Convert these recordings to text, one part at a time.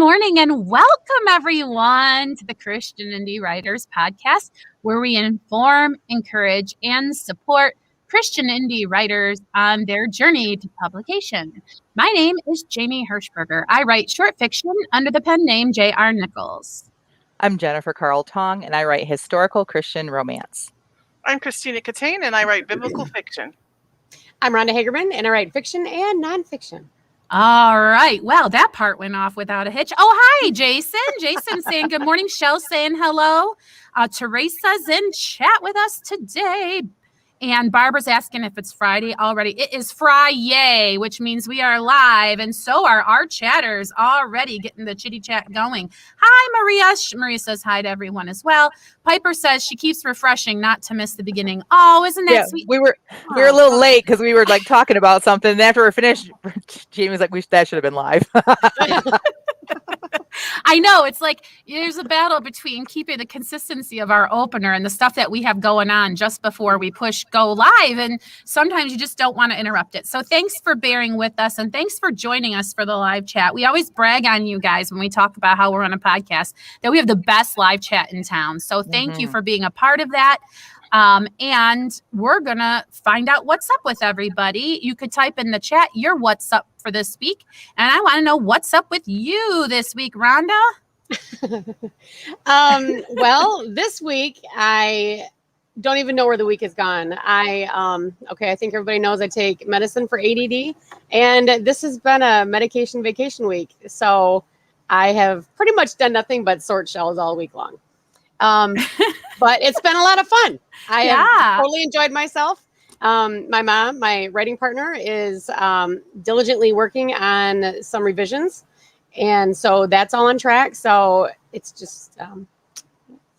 morning and welcome everyone to the Christian Indie Writers Podcast, where we inform, encourage, and support Christian indie writers on their journey to publication. My name is Jamie Hirschberger. I write short fiction under the pen name J.R. Nichols. I'm Jennifer Carl Tong, and I write historical Christian romance. I'm Christina Catane, and I write biblical fiction. I'm Rhonda Hagerman, and I write fiction and nonfiction. All right. Well, that part went off without a hitch. Oh, hi, Jason. Jason saying good morning. Shell saying hello. Teresa's in chat with us today. And Barbara's asking if it's Friday already. It is Friday, which means we are live. And so are our chatters already getting the chitty chat going. Hi, Maria. Maria says hi to everyone as well. Piper says she keeps refreshing not to miss the beginning. Oh, isn't that sweet? We were a little late because we were like talking about something. And after we're finished, Jamie was like, that should have been live. I know. It's like there's a battle between keeping the consistency of our opener and the stuff that we have going on just before we push go live. And sometimes you just don't want to interrupt it. So thanks for bearing with us. And thanks for joining us for the live chat. We always brag on you guys when we talk about how we're on a podcast that we have the best live chat in town. So thank you for being a part of that. And we're going to find out what's up with everybody. You could type in the chat your what's up for this week. And I want to know what's up with you this week, Rhonda. Well, this week, I don't even know where the week has gone. I think everybody knows I take medicine for ADD. And this has been a medication vacation week. So I have pretty much done nothing but sort shells all week long. But it's been a lot of fun. I have totally enjoyed myself. My mom, my writing partner, is diligently working on some revisions. And so that's all on track. So it's just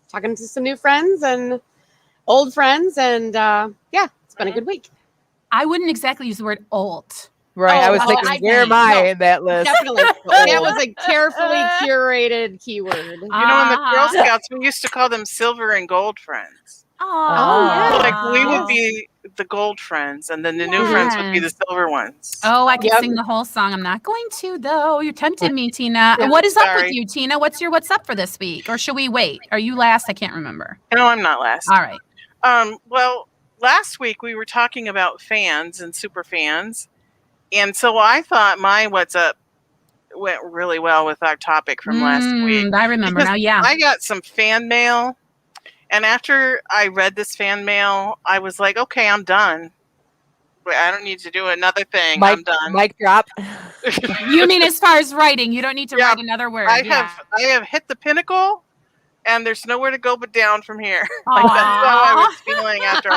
talking to some new friends and old friends. And it's been a good week. I wouldn't exactly use the word old. Right. I was thinking, where am I in that list? Definitely. That was a carefully curated keyword. You know, in the Girl Scouts, we used to call them silver and gold friends. Oh, yeah. Like we would be the gold friends, and then the new friends would be the silver ones. Oh, I can sing the whole song. I'm not going to, though. You're tempting me, Tina. Yeah, what is up with you, Tina? What's up for this week? Or should we wait? Are you last? I can't remember. No, I'm not last. All right. Well, last week we were talking about fans and super fans. And so I thought my what's up went really well with our topic from last week. I remember because now, yeah. I got some fan mail. And after I read this fan mail, I was like, okay, I'm done. I don't need to do another thing. I'm done. Mic drop. You mean as far as writing, you don't need to write another word. I have hit the pinnacle. And there's nowhere to go but down from here. Like that's how I was feeling after.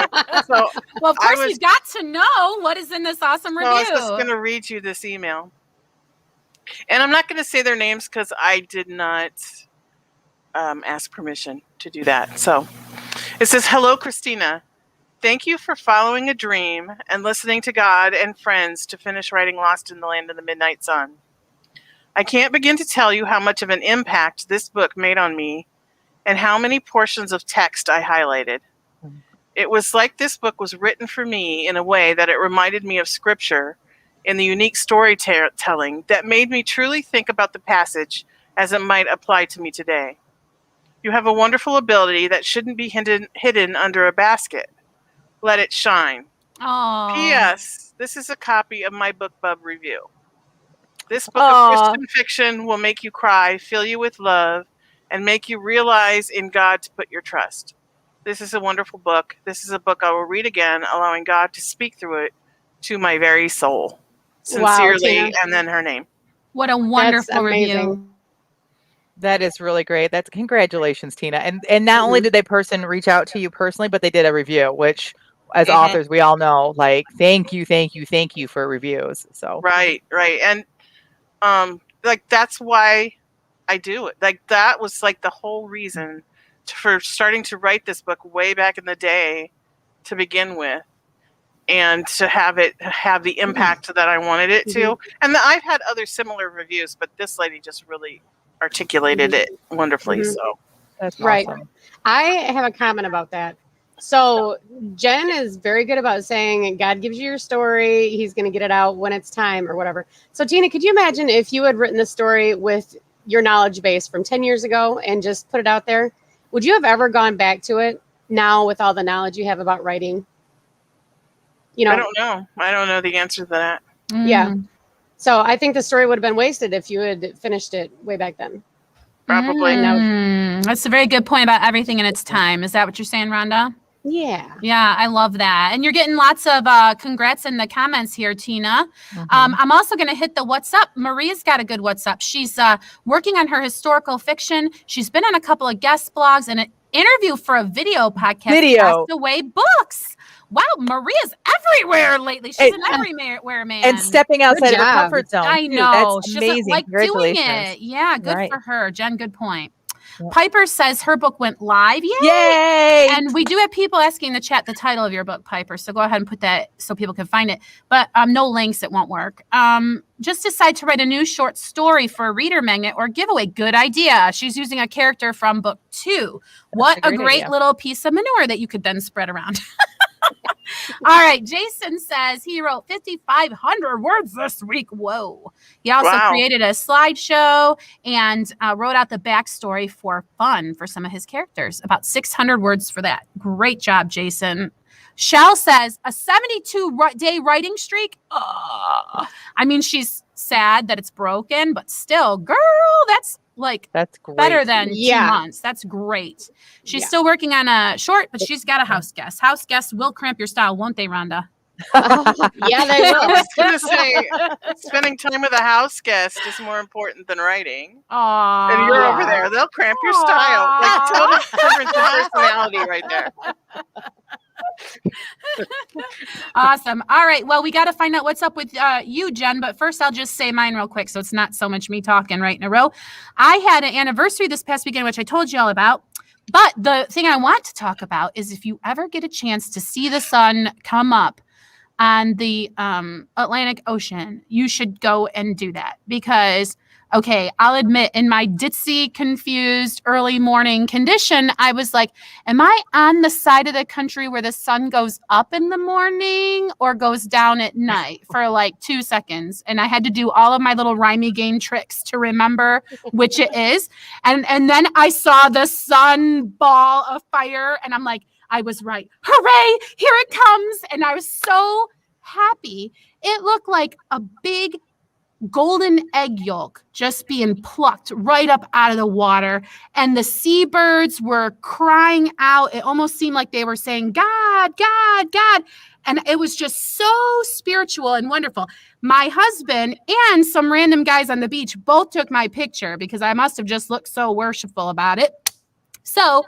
Well, of course, you've got to know what is in this awesome review. I was just going to read you this email. And I'm not going to say their names because I did not ask permission to do that. So it says, "Hello, Christina. Thank you for following a dream and listening to God and friends to finish writing Lost in the Land of the Midnight Sun. I can't begin to tell you how much of an impact this book made on me and how many portions of text I highlighted. It was like this book was written for me in a way that it reminded me of scripture in the unique storytelling that made me truly think about the passage as it might apply to me today. You have a wonderful ability that shouldn't be hidden under a basket. Let it shine. Aww. P.S. This is a copy of my BookBub review. This book of Christian fiction will make you cry, fill you with love, and make you realize in God to put your trust. This is a wonderful book. This is a book I will read again, allowing God to speak through it to my very soul. Sincerely," and then her name. What a wonderful review. That is really great. That's congratulations, Tina. And not only did that person reach out to you personally, but they did a review, which as authors, we all know, like, thank you for reviews. So Right. And that's why I do it. Like that was like the whole reason for starting to write this book way back in the day to begin with, and to have it have the impact that I wanted it to. And I've had other similar reviews, but this lady just really articulated it wonderfully. So that's right. awesome. I have a comment about that. So Jen is very good about saying God gives you your story. He's going to get it out when it's time or whatever. So Tina, could you imagine if you had written the story with your knowledge base from 10 years ago and just put it out there, would you have ever gone back to it now with all the knowledge you have about writing? You I know, don't know. I don't know the answer to that. yeah. So I think the story would have been wasted if you had finished it way back then. Probably. That's a very good point about everything in its time. Is that what you're saying, Rhonda? Yeah. Yeah, I love that. And you're getting lots of congrats in the comments here, Tina. Mhm. I'm also going to hit the what's up. Maria's got a good what's up. She's working on her historical fiction. She's been on a couple of guest blogs and an interview for a video podcast, Castaway Books. Wow, Maria's everywhere lately. She's an everywhere man. And stepping outside of her job. comfort zone. I too. know. That's She amazing. doesn't like doing Congratulations. it. Yeah, good Right. for her. Jen, good point. Yep. Piper says her book went live. Yay! Yay! And we do have people asking in the chat the title of your book, Piper. So go ahead and put that so people can find it. But no links, it won't work. Just decide to write a new short story for a reader magnet or giveaway. Good idea. She's using a character from book 2. What a great idea. little piece of manure that you could then spread around. All right. Jason says he wrote 5,500 words this week. Whoa. He also created a slideshow and wrote out the backstory for fun for some of his characters. About 600 words for that. Great job, Jason. Shell says a 72-day writing streak. I mean, she's sad that it's broken, but still, girl, that's great. Better than 2 months. That's great. She's still working on a short, but she's got a house guest. House guests will cramp your style, won't they, Rhonda? Yeah, they will. I was going to say, spending time with a house guest is more important than writing. Aww. And you're over there. They'll cramp your style. Like total difference in personality right there. Awesome. All right. Well, we got to find out what's up with you, Jen. But first, I'll just say mine real quick, so it's not so much me talking right in a row. I had an anniversary this past weekend, which I told you all about. But the thing I want to talk about is if you ever get a chance to see the sun come up on the Atlantic Ocean, you should go and do that because. Okay, I'll admit in my ditzy, confused early morning condition, I was like, am I on the side of the country where the sun goes up in the morning or goes down at night for like 2 seconds? And I had to do all of my little rhymey game tricks to remember which it is. And then I saw the sun ball of fire and I'm like, I was right. Hooray, here it comes. And I was so happy. It looked like a big golden egg yolk just being plucked right up out of the water. And the seabirds were crying out. It almost seemed like they were saying, God, God, God. And it was just so spiritual and wonderful. My husband and some random guys on the beach both took my picture because I must have just looked so worshipful about it. So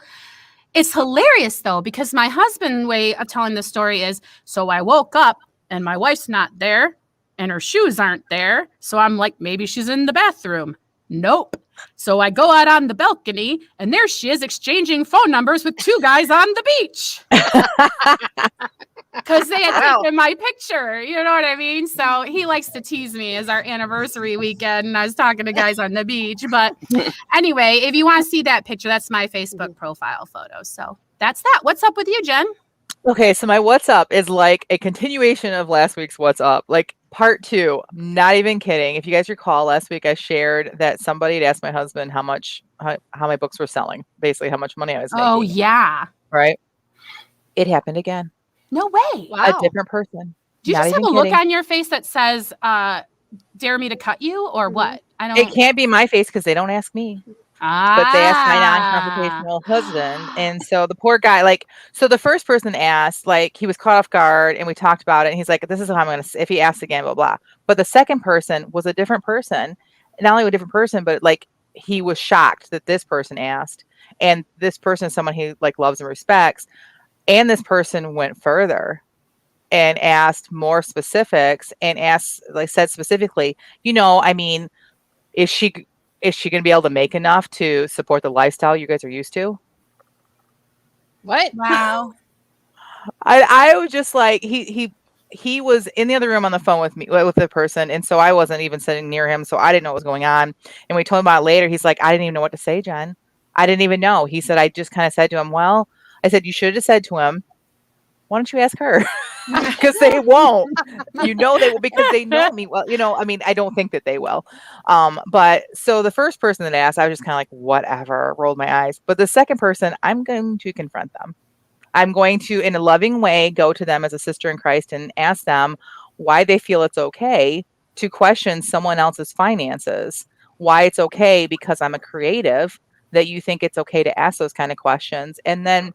it's hilarious, though, because my husband's way of telling the story is, so I woke up and my wife's not there. And her shoes aren't there. So I'm like, maybe she's in the bathroom. Nope. So I go out on the balcony and there she is exchanging phone numbers with 2 guys on the beach. Because they had taken my picture. You know what I mean? So he likes to tease me as our anniversary weekend. And I was talking to guys on the beach. But anyway, if you want to see that picture, that's my Facebook profile photo. So that's that. What's up with you, Jen? Okay, so my what's up is like a continuation of last week's what's up. Like part 2, I'm not even kidding. If you guys recall, last week I shared that somebody had asked my husband how my books were selling, basically how much money I was making. Oh, yeah. Right? It happened again. No way. Wow. A different person. Do you Not just have even a look kidding. on your face that says, dare me to cut you or what? I don't. It can't be my face because they don't ask me. But they asked my non-confrontational husband. And so the poor guy, so the first person asked, he was caught off guard and we talked about it. And he's like, this is how I'm going to, if he asks again, blah, blah. But the second person was a different person. Not only a different person, but he was shocked that this person asked. And this person is someone he loves and respects. And this person went further and asked more specifics and said specifically, is she going to be able to make enough to support the lifestyle you guys are used to? What? Wow. I was just like, he was in the other room on the phone with me, with the person. And so I wasn't even sitting near him. So I didn't know what was going on. And we told him about it later. He's like, I didn't even know what to say, Jen. I didn't even know. He said, I just kind of said to him, well, I said, you should have said to him, why don't you ask her? Because they won't. They will, because they know me well. I mean, I don't think that they will. But so the first person that asked, I was just kind of like, whatever, rolled my eyes. But the second person, I'm going to confront them. I'm going to, in a loving way, go to them as a sister in Christ and ask them why they feel it's okay to question someone else's finances, why it's okay because I'm a creative that you think it's okay to ask those kind of questions, and then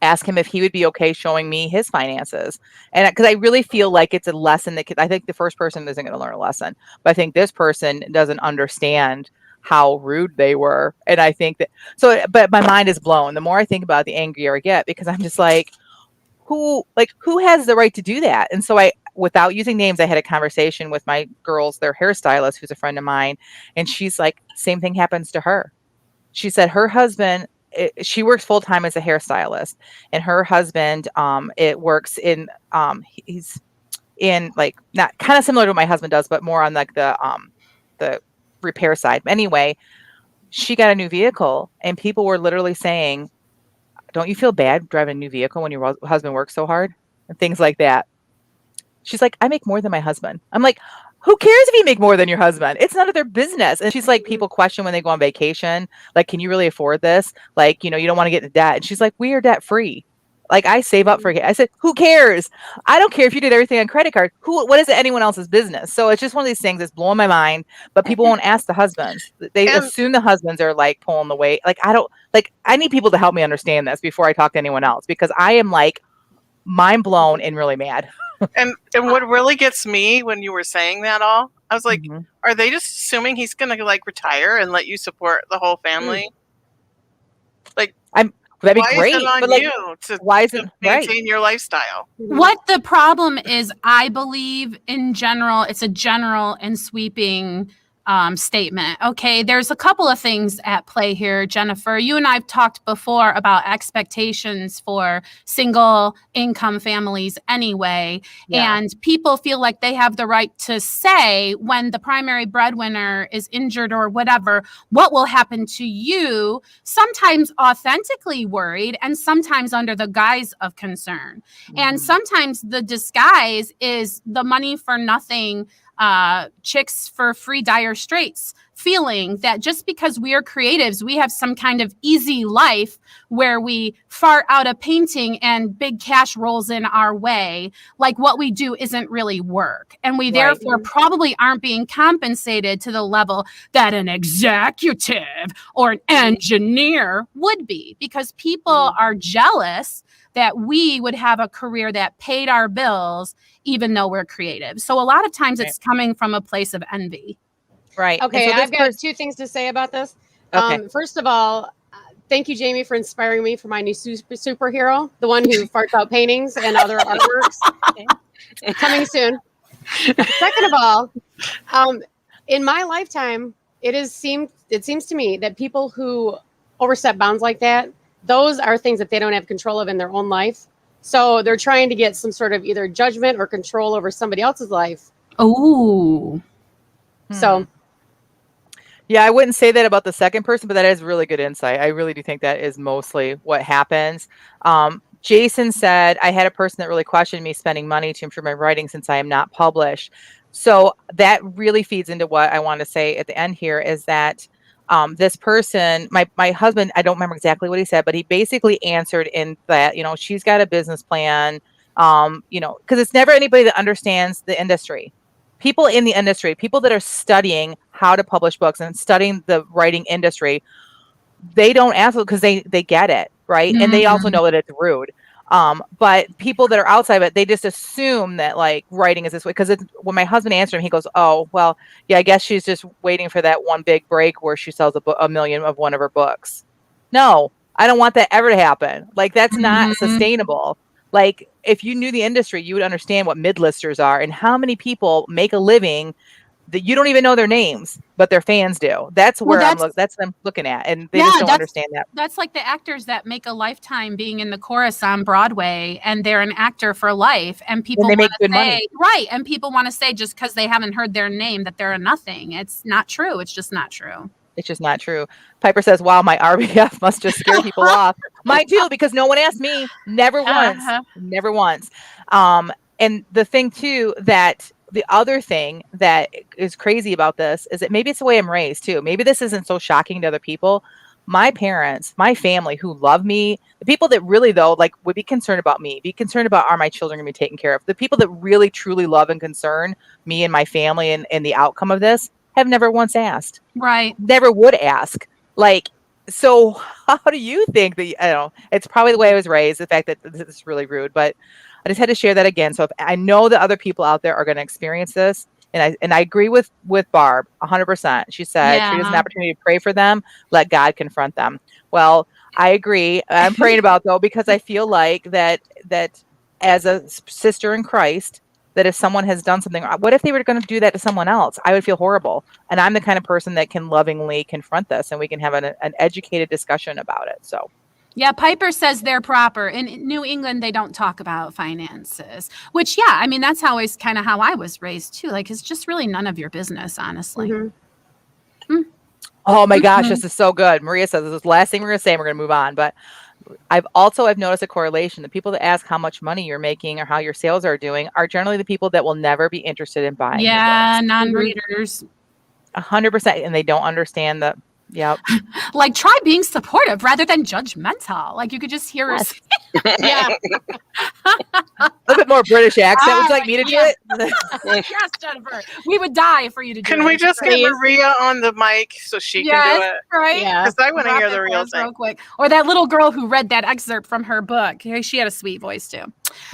ask him if he would be okay showing me his finances. And because I really feel like it's a lesson that I think the first person isn't going to learn a lesson, but I think this person doesn't understand how rude they were. And I think that, but my mind is blown. The more I think about it, the angrier I get, because I'm just like, who has the right to do that? And so without using names, I had a conversation with my girls, their hairstylist, who's a friend of mine. And she's like, same thing happens to her. She said her husband, she works full time as a hairstylist, and her husband, it works in, he's in like, not kind of similar to what my husband does, but more on like the repair side. Anyway, she got a new vehicle, and people were literally saying, don't you feel bad driving a new vehicle when your husband works so hard? And things like that. She's like, I make more than my husband. I'm like, who cares if you make more than your husband? It's none of their business. And she's like, people question when they go on vacation, like, can you really afford this? Like, you don't want to get into debt. And she's like, we are debt free. Like, I save up for it. I said, who cares? I don't care if you did everything on credit card. What is it anyone else's business? So it's just one of these things that's blowing my mind, but people won't ask the husbands. They assume the husbands are like pulling the weight. Like, I need people to help me understand this before I talk to anyone else, because I am like mind blown and really mad. And what really gets me when you were saying that all, I was like, are they just assuming he's going to like retire and let you support the whole family? Like, that'd be great. Is it on but you to maintain right. your lifestyle? What the problem is, I believe in general, it's a general and sweeping statement. Okay, there's a couple of things at play here, Jennifer. You and I've talked before about expectations for single income families anyway. Yeah. And people feel like they have the right to say, when the primary breadwinner is injured or whatever, what will happen to you, sometimes authentically worried and sometimes under the guise of concern. And sometimes the disguise is the money for nothing, chicks for free dire straits feeling that just because we are creatives, we have some kind of easy life where we fart out a painting and big cash rolls in our way. Like, what we do isn't really work. And we therefore probably aren't being compensated to the level that an executive or an engineer would be, because people are jealous that we would have a career that paid our bills, even though we're creative. So a lot of times it's coming from a place of envy. Right. Okay, I've got two things to say about this. Okay. First of all, thank you, Jamie, for inspiring me for my new superhero, the one who farts out paintings and other artworks. Coming soon. Second of all, in my lifetime, it seems to me that people who overstep bounds like that, those are things that they don't have control of in their own life. So they're trying to get some sort of either judgment or control over somebody else's life. Oh. So. Yeah, I wouldn't say that about the second person, but that is really good insight. I really do think that is mostly what happens. Jason said, I had a person that really questioned me spending money to improve my writing since I am not published. So that really feeds into what I want to say at the end here, is that this person, my husband, I don't remember exactly what he said, but he basically answered in that, she's got a business plan, because it's never anybody that understands the industry. People in the industry, people that are studying how to publish books and studying the writing industry, they don't ask because they get it, right? And they also know that it's rude. But people that are outside of it, they just assume that like writing is this way. Because when my husband answered him, he goes, "Oh, well, yeah, I guess she's just waiting for that one big break where she sells a million of one of her books." No, I don't want that ever to happen. Like, that's not sustainable. Like, if you knew the industry, you would understand what mid-listers are and how many people make a living that you don't even know their names, but their fans do. That's where that's what I'm looking at. And they just don't understand that. That's like the actors that make a lifetime being in the chorus on Broadway, and they're an actor for life. And people want to say, money. Right. And people want to say just because they haven't heard their name that they're a nothing. It's not true. It's just not true. It's just not true. Piper says, wow, my RBF must just scare people off. Mine too, because no one asked me. Never once. Uh-huh. Never once. And the thing too, that the other thing that is crazy about this is that maybe it's the way I'm raised too. Maybe this isn't so shocking to other people. My parents, my family who love me, the people that really though, like would be concerned about me, be concerned about are my children gonna be taken care of? The people that really truly love and concern me and my family and the outcome of this have never once asked. Right. Never would ask. Like, so how do you think that, I don't know, it's probably the way I was raised, the fact that this is really rude, but I just had to share that again. So if I know that other people out there are going to experience this, and I agree with Barb 100%. She said, treat it as an Yeah. opportunity to pray for them, let God confront them. Well, I agree. I'm praying about though, because I feel like that as a sister in Christ, that if someone has done something, what if they were going to do that to someone else? I would feel horrible. And I'm the kind of person that can lovingly confront this, and we can have an educated discussion about it. So. Yeah, Piper says they're proper. In New England, they don't talk about finances, which, yeah, I mean, that's always kind of how I was raised too. Like, it's just really none of your business, honestly. Mhm. Oh my gosh, this is so good. Maria says this is the last thing we're going to say. We're going to move on. But I've noticed a correlation. The people that ask how much money you're making or how your sales are doing are generally the people that will never be interested in buying your Yeah, books. non-readers. 100%. And they don't understand the, yep. Like, try being supportive rather than judgmental. Like, you could just hear her. Yeah. A little bit more British accent. Would you like me to do it? Yes, Jennifer. We would die for you to do it. Can we just get Please. Maria on the mic so she can Yes, do it? right? Yeah. Because I want to Drop hear it the for real us thing. real quick. Or that little girl who read that excerpt from her book. She had a sweet voice too.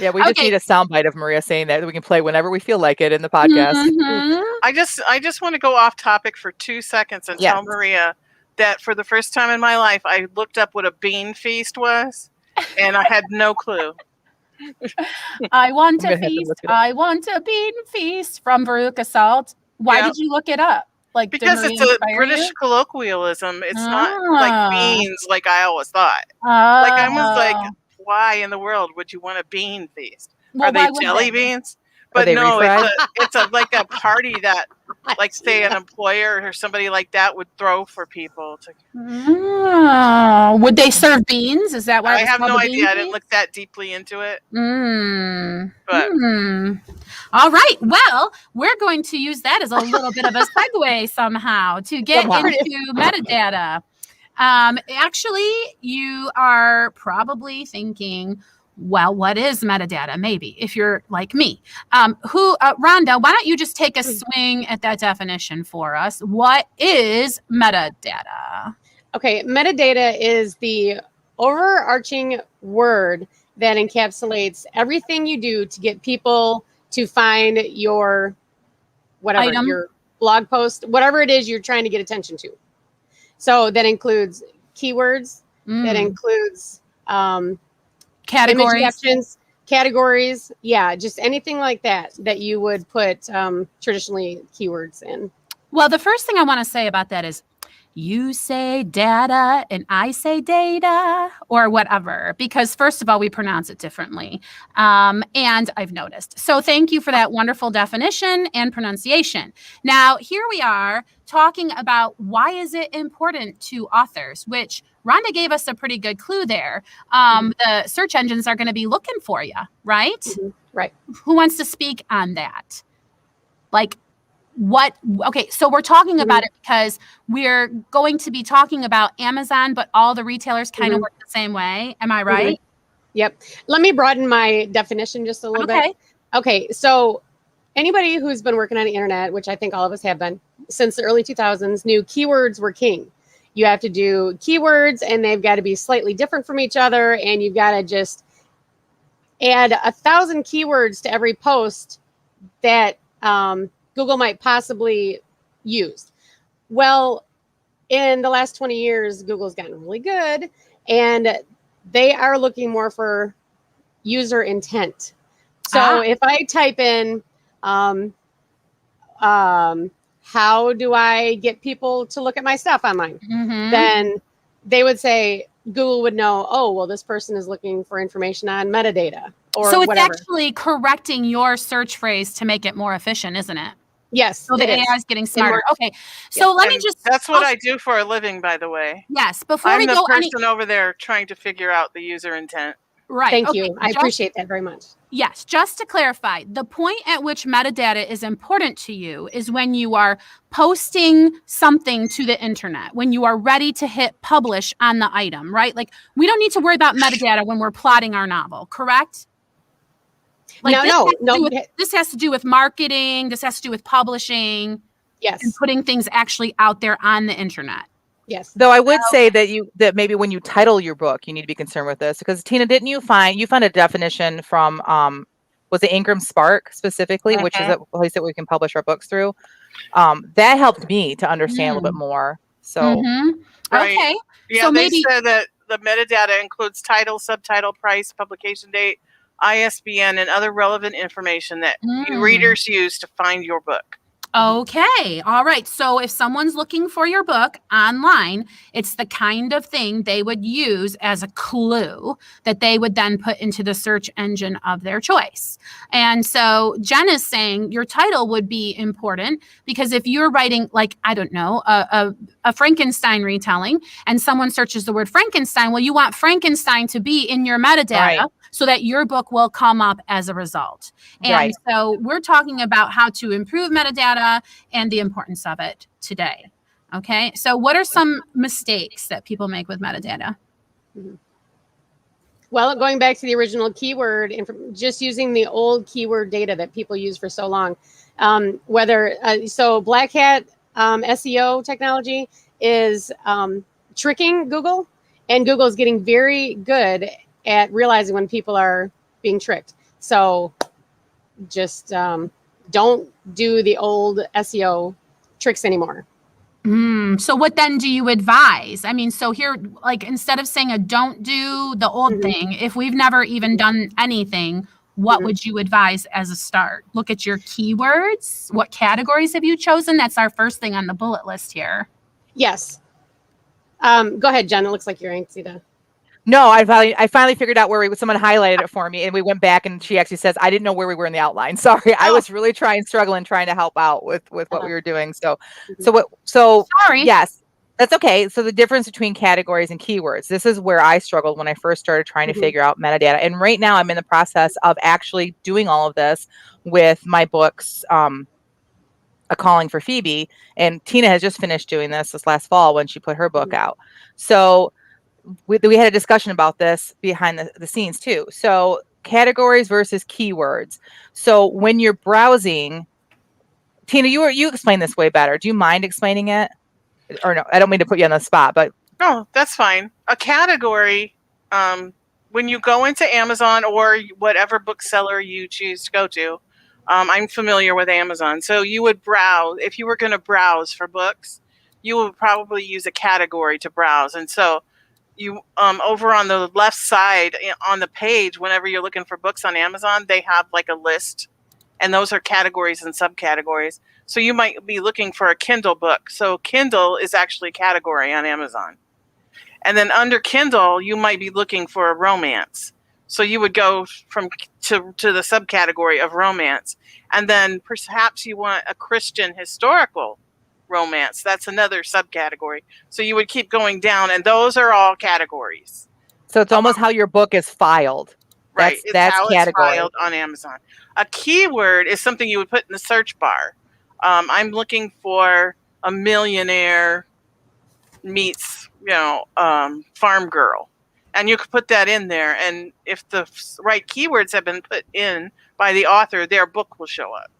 Yeah, we just Okay. need a soundbite of Maria saying that we can play whenever we feel like it in the podcast. Mhm. I just want to go off topic for 2 seconds and Yes. tell Maria that for the first time in my life, I looked up what a bean feast was, and I had no clue. I want I'm a gonna have to feast. look it up. I want a bean feast from Veruca Salt. Why Yeah. did you look it up? Like, did Because Maria it's a inspire British you? colloquialism. It's not like Ah. beans like I always thought. Like I was like, Oh. why in the world would you want a bean feast? Well, Are they why would jelly they? beans? But they no, refried? it's a like a party that like say an employer or somebody like that would throw for people to. Oh. Would they serve beans? Is that why I it was have called no the idea. bean I didn't feast? look that deeply into it. But But all right. Well, we're going to use that as a little bit of a segue somehow to get Somehow. into metadata. Actually, you are probably thinking, well, what is metadata? Maybe if you're like me. Rhonda, why don't you just take a swing at that definition for us? What is metadata? Okay, metadata is the overarching word that encapsulates everything you do to get people to find your whatever, Item. your blog post, whatever it is you're trying to get attention to. So that includes keywords, that includes image Categories. captions, categories. Yeah, just anything like that you would put traditionally keywords in. Well, the first thing I want to say about that is you say data and I say data or whatever, because first of all, we pronounce it differently. And I've noticed. So thank you for that wonderful definition and pronunciation. Now, here we are talking about why is it important to authors, which Rhonda gave us a pretty good clue there. The search engines are going to be looking for you, right? Mm-hmm. Right. Who wants to speak on that? Like, okay, so we're talking about it because we're going to be talking about Amazon, but all the retailers kind of work the same way. Am I right? Yep. Let me broaden my definition just a little bit. Okay, so anybody who's been working on the internet, which I think all of us have been since the early 2000s, knew keywords were king. You have to do keywords and they've got to be slightly different from each other, and you've got to just add 1,000 keywords to every post that Google might possibly use. Well, in the last 20 years, Google's gotten really good, and they are looking more for user intent. So if I type in, how do I get people to look at my stuff online? Then they would say, Google would know, oh, well, this person is looking for information on metadata or so it's whatever. actually correcting your search phrase to make it more efficient, isn't it? Yes. So the it is. AI is getting smarter. works. Okay. So let me And just. that's what I do for a living, by the way. Yes. Before I'm we the go any. person over there trying to figure out the user intent. Right. Thank okay, you. I just- appreciate that very much. Yes, just to clarify, the point at which metadata is important to you is when you are posting something to the internet, when you are ready to hit publish on the item, right? Like we don't need to worry about metadata when we're plotting our novel, correct? Like this has to do with marketing, this has to do with publishing, and Yes. putting things actually out there on the internet. Yes. Though I would say that maybe when you title your book, you need to be concerned with this, because Tina, didn't you found a definition from was it Ingram Spark specifically, which is a place that we can publish our books through? That helped me to understand a little bit more. So Right. Okay. Yeah, So they maybe said that the metadata includes title, subtitle, price, publication date, ISBN, and other relevant information that you readers use to find your book. Okay. All right. So if someone's looking for your book online, it's the kind of thing they would use as a clue that they would then put into the search engine of their choice. And so Jen is saying your title would be important because if you're writing, like, I don't know, a Frankenstein retelling and someone searches the word Frankenstein, well, you want Frankenstein to be in your metadata so that your book will come up as a result. And so we're talking about how to improve metadata and the importance of it today. Okay. So what are some mistakes that people make with metadata? Well, going back to the original keyword, just using the old keyword data that people use for so long, so Black Hat SEO technology is tricking Google, and Google is getting very good at realizing when people are being tricked. So just don't do the old SEO tricks anymore. So what then do you advise? I mean, so here, like, instead of saying don't do the old thing, if we've never even done anything, what would you advise as a start? Look at your keywords. What categories have you chosen? That's our first thing on the bullet list here. Yes. Go ahead, Jen. It looks like you're anxious to. No, I finally figured out where someone highlighted it for me, and we went back, and she actually says, I didn't know where we were in the outline. Sorry. I was really struggling trying to help out with what we were doing. So Sorry. Yes, that's okay. So the difference between categories and keywords, this is where I struggled when I first started trying to figure out metadata. And right now I'm in the process of actually doing all of this with my books, A Calling for Phoebe, and Tina has just finished doing this last fall when she put her book out. So we had a discussion about this behind the scenes too. So categories versus keywords. So when you're browsing, Tina, you explain this way better. Do you mind explaining it? Or no, I don't mean to put you on the spot, but no, that's fine. A category, when you go into Amazon or whatever bookseller you choose to go to, I'm familiar with Amazon. So you would browse, if you were going to browse for books, you would probably use a category to browse. And so you over on the left side on the page, whenever you're looking for books on Amazon, they have like a list, and those are categories and subcategories. So you might be looking for a Kindle book. So Kindle is actually a category on Amazon. And then under Kindle, you might be looking for a romance. So you would go to the subcategory of romance. And then perhaps you want a Christian historical romance. That's another subcategory. So you would keep going down, and those are all categories. So it's almost how your book is filed. Right. That's how category. it's filed on Amazon. A keyword is something you would put in the search bar. I'm looking for a millionaire meets, farm girl. And you could put that in there. And if the right keywords have been put in by the author, their book will show up.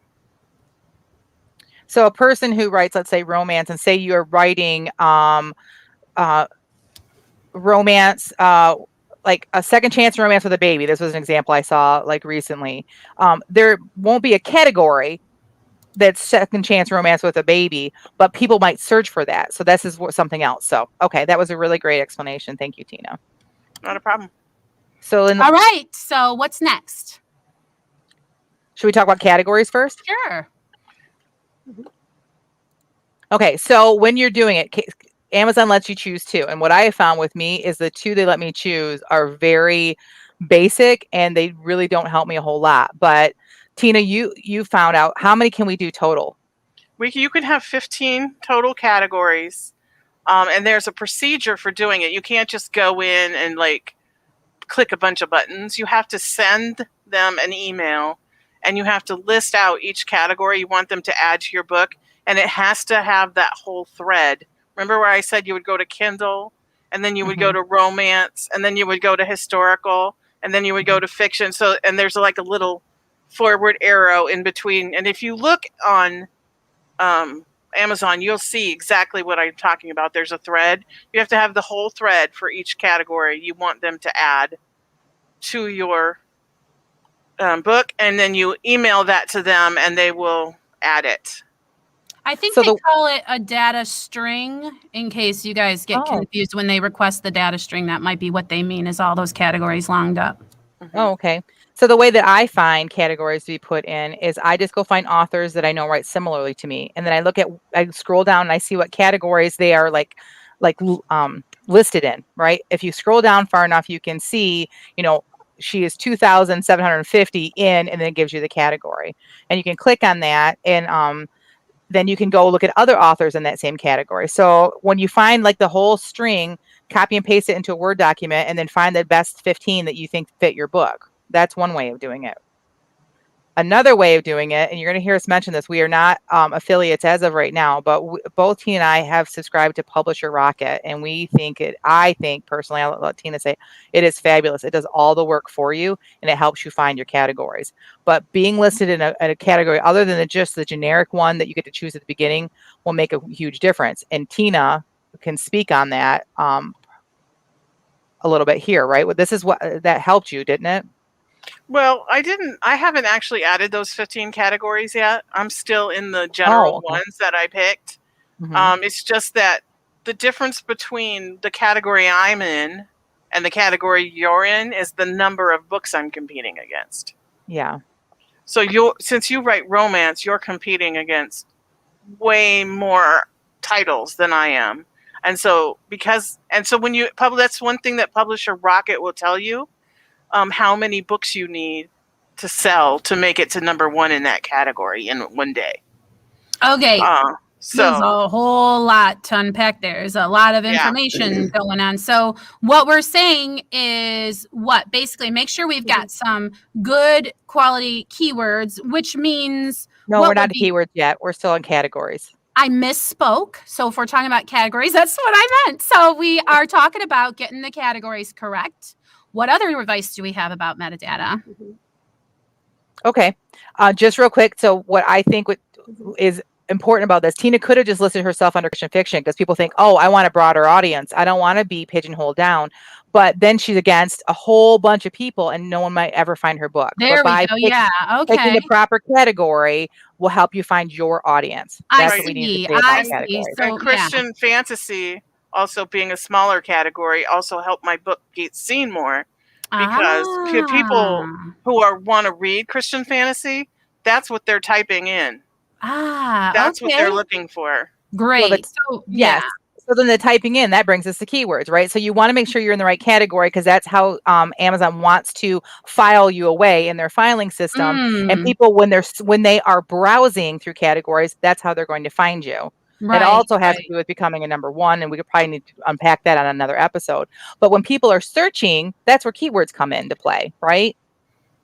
So a person who writes, let's say, romance, and say you're writing romance, like a second chance romance with a baby. This was an example I saw like recently. There won't be a category that's second chance romance with a baby, but people might search for that. So this is something else. So, okay, that was a really great explanation. Thank you, Tina. Not a problem. So all right. So what's next? Should we talk about categories first? Sure. Okay, so when you're doing it, Amazon lets you choose two. And what I have found with me is the two they let me choose are very basic, and they really don't help me a whole lot. But Tina, you found out, how many can we do total? You can have 15 total categories, and there's a procedure for doing it. You can't just go in and like click a bunch of buttons. You have to send them an email, and you have to list out each category you want them to add to your book, and it has to have that whole thread. Remember where I said you would go to Kindle, and then you would go to romance, and then you would go to historical, and then you would go to fiction. So, and there's like a little forward arrow in between. And if you look on Amazon, you'll see exactly what I'm talking about. There's a thread. You have to have the whole thread for each category you want them to add to your book, and then you email that to them, and they will add it. I think they call it a data string, in case you guys get confused when they request the data string. That might be what they mean, is all those categories longed up. Oh, okay. So the way that I find categories to be put in is I just go find authors that I know write similarly to me. And then I scroll down and I see what categories they are listed in, right? If you scroll down far enough, you can see, she is 2,750 in, and then it gives you the category. And you can click on that, and then you can go look at other authors in that same category. So when you find like the whole string, copy and paste it into a Word document, and then find the best 15 that you think fit your book. That's one way of doing it. Another way of doing it, and you're going to hear us mention this, we are not affiliates as of right now, but both Tina and I have subscribed to Publisher Rocket, and I think personally, I'll let Tina say, it is fabulous. It does all the work for you, and it helps you find your categories. But being listed in a category other than just the generic one that you get to choose at the beginning will make a huge difference. And Tina can speak on that a little bit here, right? Well, this is what that helped you, didn't it? Well, I haven't actually added those 15 categories yet. I'm still in the general ones that I picked. It's just that the difference between the category I'm in and the category you're in is the number of books I'm competing against. Yeah. So since you write romance, you're competing against way more titles than I am. And so when you that's one thing that Publisher Rocket will tell you. How many books you need to sell to make it to number one in that category in one day. Okay. So there's a whole lot to unpack there. There's a lot of information going on. So what we're saying is basically make sure we've got some good quality keywords, which means... No, we're not at keywords yet. We're still in categories. I misspoke. So if we're talking about categories, that's what I meant. So we are talking about getting the categories correct. What other advice do we have about metadata? Okay. Just real quick. So what I think is important about this, Tina could have just listed herself under Christian fiction because people think, oh, I want a broader audience. I don't want to be pigeonholed down. But then she's against a whole bunch of people and no one might ever find her book. There we go. Yeah. Okay. Picking the proper category will help you find your audience. That's what we need to say about categories. And Christian fantasy, also being a smaller category, also helped my book get seen more because people who want to read Christian fantasy, that's what they're typing in. That's what they're looking for. Great. So, yes. So then the typing in, that brings us to keywords, right? So you want to make sure you're in the right category because that's how Amazon wants to file you away in their filing system. And people, when they are browsing through categories, that's how they're going to find you. It also has to do with becoming a number one, and we could probably need to unpack that on another episode. But when people are searching, that's where keywords come into play, right?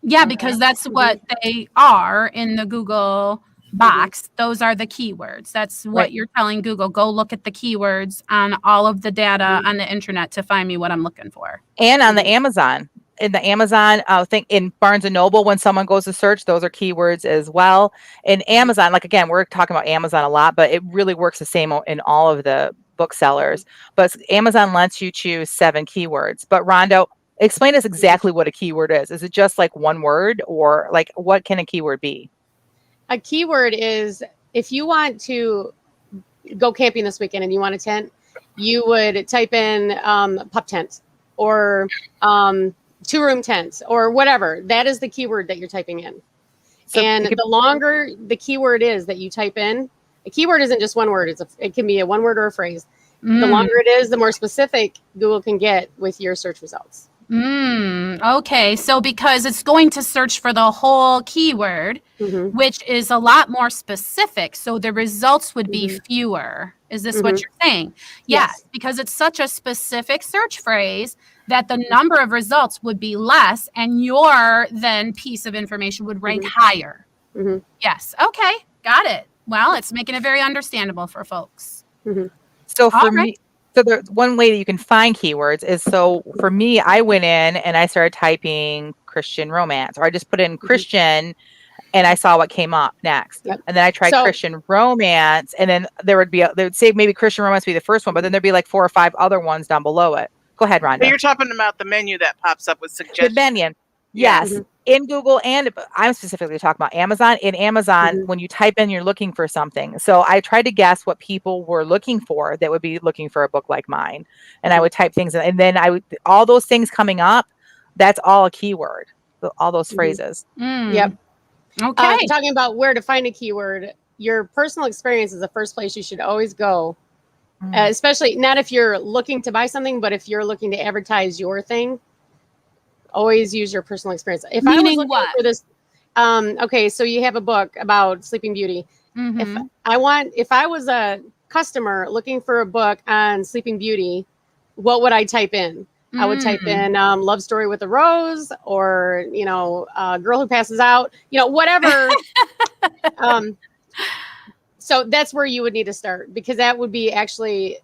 Yeah, because that's what they are in the Google box. Those are the keywords. That's what you're telling Google. Go look at the keywords on all of the data on the internet to find me what I'm looking for. And on the Amazon. In the Amazon thing, in Barnes & Noble, when someone goes to search, those are keywords as well. In Amazon, like again, we're talking about Amazon a lot, but it really works the same in all of the booksellers. But Amazon lets you choose 7 keywords. But Rhonda, explain us exactly what a keyword is. Is it just like one word, or like what can a keyword be? A keyword is, if you want to go camping this weekend and you want a tent, you would type in pup tent or 2-room tent or whatever. That is the keyword that you're typing in. So and the longer the keyword is that you type in, a keyword isn't just one word. It can be a one word or a phrase. The longer it is, the more specific Google can get with your search results. Okay, so because it's going to search for the whole keyword, which is a lot more specific, so the results would be fewer. Is this what you're saying? Yes, because it's such a specific search phrase that the number of results would be less, and your then piece of information would rank higher. Yes, okay, got it. Well, it's making it very understandable for folks. So for me, so the one way that you can find keywords is, so for me, I went in and I started typing Christian romance, or I just put in Christian and I saw what came up next. Yep. And then I tried So- Christian romance, and then they would say maybe Christian romance would be the first one, but then there'd be like 4 or 5 other ones down below it. Go ahead, But Rhonda. you're talking about the menu that pops up with The suggestions. menu. Yeah. Yes. In Google, and I'm specifically talking about Amazon. In Amazon, when you type in, you're looking for something. So I tried to guess what people were looking for that would be looking for a book like mine. And I would type things in, and then all those things coming up, that's all a keyword, all those phrases. Yep. Okay. Talking about where to find a keyword, your personal experience is the first place you should always go. Especially not if you're looking to buy something, but if you're looking to advertise your thing, always use your personal experience. If I was Meaning looking what? for this, okay, so you have a book about Sleeping Beauty. If I was a customer looking for a book on Sleeping Beauty, what would I type in? I would type in love story with a rose, or girl who passes out, whatever. So that's where you would need to start, because that would be actually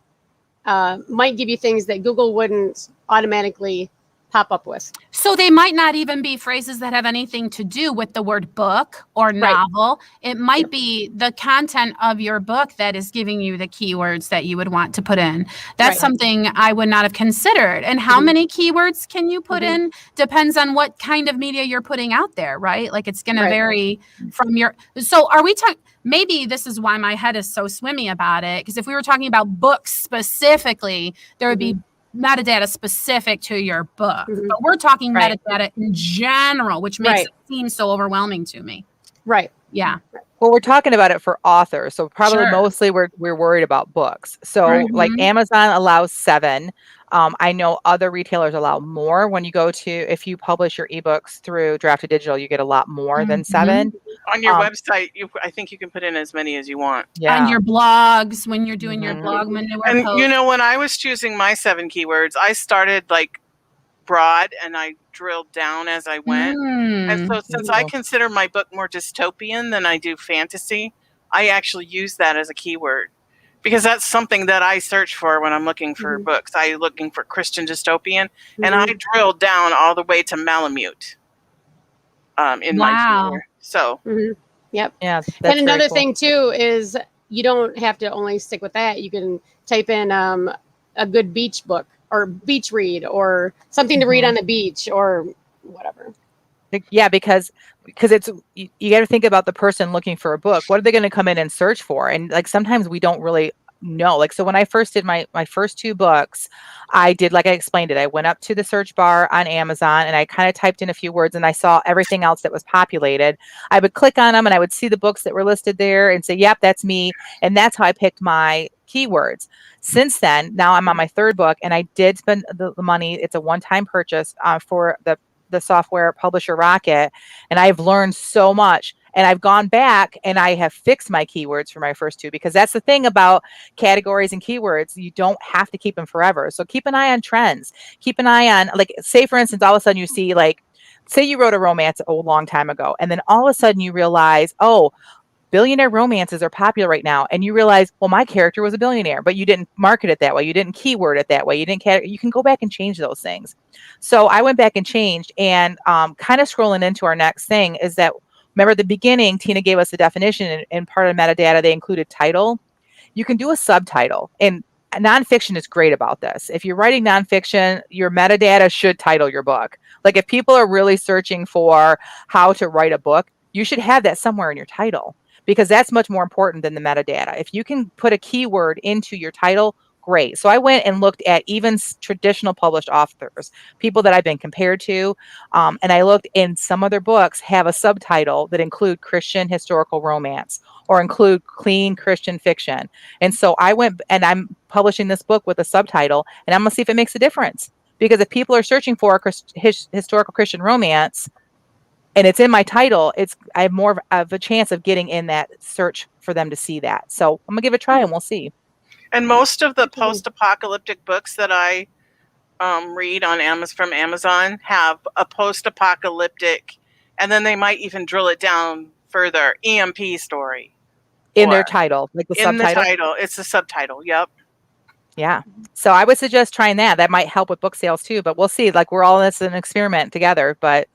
might give you things that Google wouldn't automatically pop up with. So they might not even be phrases that have anything to do with the word book or novel. It might be the content of your book that is giving you the keywords that you would want to put in. That's something I would not have considered. And how many keywords can you put in depends on what kind of media you're putting out there, right? Like it's going to vary from your. So are we talking? Maybe this is why my head is so swimmy about it. Because if we were talking about books specifically, there would be metadata specific to your book. But we're talking metadata in general, which makes it seem so overwhelming to me. Right. Yeah. Well, we're talking about it for authors. So probably mostly we're worried about books. So like Amazon allows 7. I know other retailers allow more. When you go to, if you publish your ebooks through Drafted Digital, you get a lot more than 7. On your website, I think you can put in as many as you want. Yeah. On your blogs, when you're doing your blog manure And posts. when I was choosing my 7 keywords, I started like broad and I drilled down as I went. And so since I consider my book more dystopian than I do fantasy, I actually use that as a keyword, because that's something that I search for when I'm looking for books. I'm looking for Christian dystopian, and I drilled down all the way to Malamute in my keyword. So Yep. Yeah. And another thing too is you don't have to only stick with that. You can type in a good beach book or beach read or something to read on the beach or whatever. Yeah, because it's, you got to think about the person looking for a book. What are they going to come in and search for? And like sometimes we don't really know. Like, so when I first did my first 2 books, I did, like I explained it, I went up to the search bar on Amazon and I kind of typed in a few words and I saw everything else that was populated. I would click on them and I would see the books that were listed there and say, yep, that's me. And that's how I picked my keywords. Since then, now I'm on my 3rd book and I did spend the money. It's a one-time purchase for the software publisher Rocket, and I've learned so much, and I've gone back and I have fixed my keywords for my first 2, because that's the thing about categories and keywords, you don't have to keep them forever. So keep an eye on trends, keep an eye on, like, say for instance, all of a sudden you see, like, say you wrote a romance a long time ago and then all of a sudden you realize, oh, billionaire romances are popular right now, and you realize, well, my character was a billionaire, but you didn't market it that way, you didn't keyword it that way, you can go back and change those things. So I went back and changed, and kind of scrolling into our next thing is that, remember at the beginning, Tina gave us the definition, and part of metadata, they included title. You can do a subtitle, and nonfiction is great about this. If you're writing nonfiction, your metadata should title your book. Like if people are really searching for how to write a book, you should have that somewhere in your title, because that's much more important than the metadata. If you can put a keyword into your title, great. So I went and looked at even traditional published authors, people that I've been compared to, and I looked, in some of their books have a subtitle that include Christian historical romance or include clean Christian fiction. And so I went, and I'm publishing this book with a subtitle, and I'm gonna see if it makes a difference, Because if people are searching for a historical Christian romance and it's in my title, I have more of a chance of getting in that search for them to see that. So I'm gonna give it a try and we'll see. And most of the post-apocalyptic books that I read on from Amazon have a post-apocalyptic, and then they might even drill it down further, EMP story. In their title, like the in subtitle? the title. It's the subtitle, yep. Yeah. So I would suggest trying that. That might help with book sales too, but we'll see. Like we're all in this an experiment together, but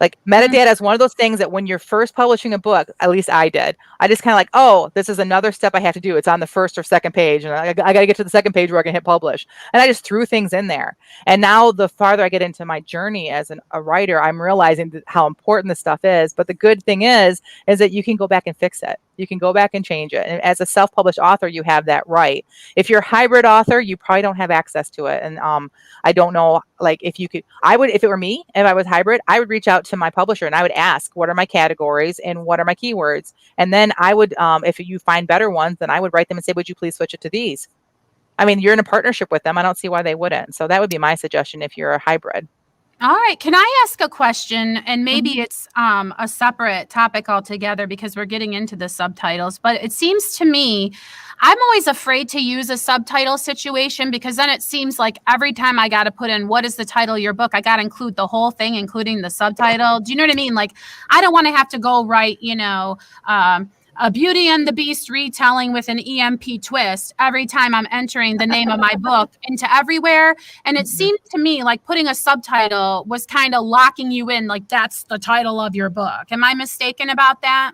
like metadata is one of those things that when you're first publishing a book, at least I did, I just kind of like, oh, this is another step I have to do. It's on the first or second page and I got to get to the second page where I can hit publish. And I just threw things in there. And now the farther I get into my journey as a writer, I'm realizing how important this stuff is. But the good thing is that you can go back and fix it. You can go back and change it. And as a self-published author, you have that right. If you're a hybrid author, you probably don't have access to it. And I don't know, like if you could, I would, if it were me, if I was hybrid, I would reach out to my publisher and I would ask, what are my categories and what are my keywords? And then I would, if you find better ones, then I would write them and say, would you please switch it to these? I mean, you're in a partnership with them. I don't see why they wouldn't. So that would be my suggestion if you're a hybrid. All right. Can I ask a question? And maybe it's a separate topic altogether because we're getting into the subtitles. But it seems to me, I'm always afraid to use a subtitle situation because then it seems like every time I got to put in what is the title of your book, I got to include the whole thing, including the subtitle. Do you know what I mean? Like, I don't want to have to go write, a Beauty and the Beast retelling with an EMP twist every time I'm entering the name of my book into everywhere. And it seemed to me like putting a subtitle was kind of locking you in, like that's the title of your book. Am I mistaken about that?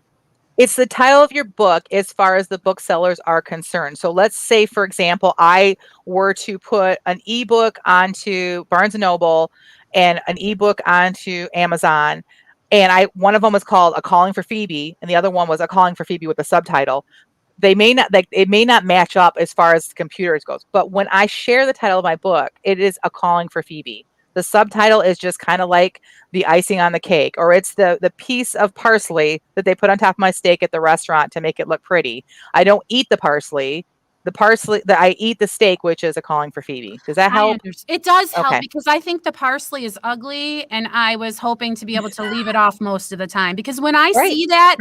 It's the title of your book as far as the booksellers are concerned. So let's say, for example, I were to put an ebook onto Barnes & Noble and an ebook onto Amazon. And one of them was called A Calling for Phoebe, and the other one was A Calling for Phoebe with the subtitle. It may not match up as far as the computers goes. But when I share the title of my book, it is A Calling for Phoebe. The subtitle is just kind of like the icing on the cake, or it's the piece of parsley that they put on top of my steak at the restaurant to make it look pretty. I don't eat the parsley. I eat the steak, which is A Calling for Phoebe. Does that help? It does help because I think the parsley is ugly and I was hoping to be able to leave it off most of the time because when I see that,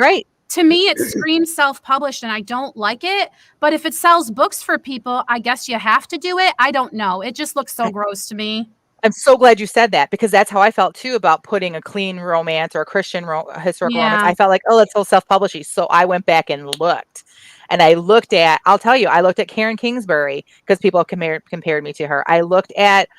to me, it screams self-published and I don't like it. But if it sells books for people, I guess you have to do it. I don't know. It just looks so gross to me. I'm so glad you said that because that's how I felt too about putting a clean romance or a Christian historical romance. I felt like, oh, it's so self-publishing. So I went back and looked. And I looked at, I'll tell you, I looked at Karen Kingsbury because people have compared me to her. I looked at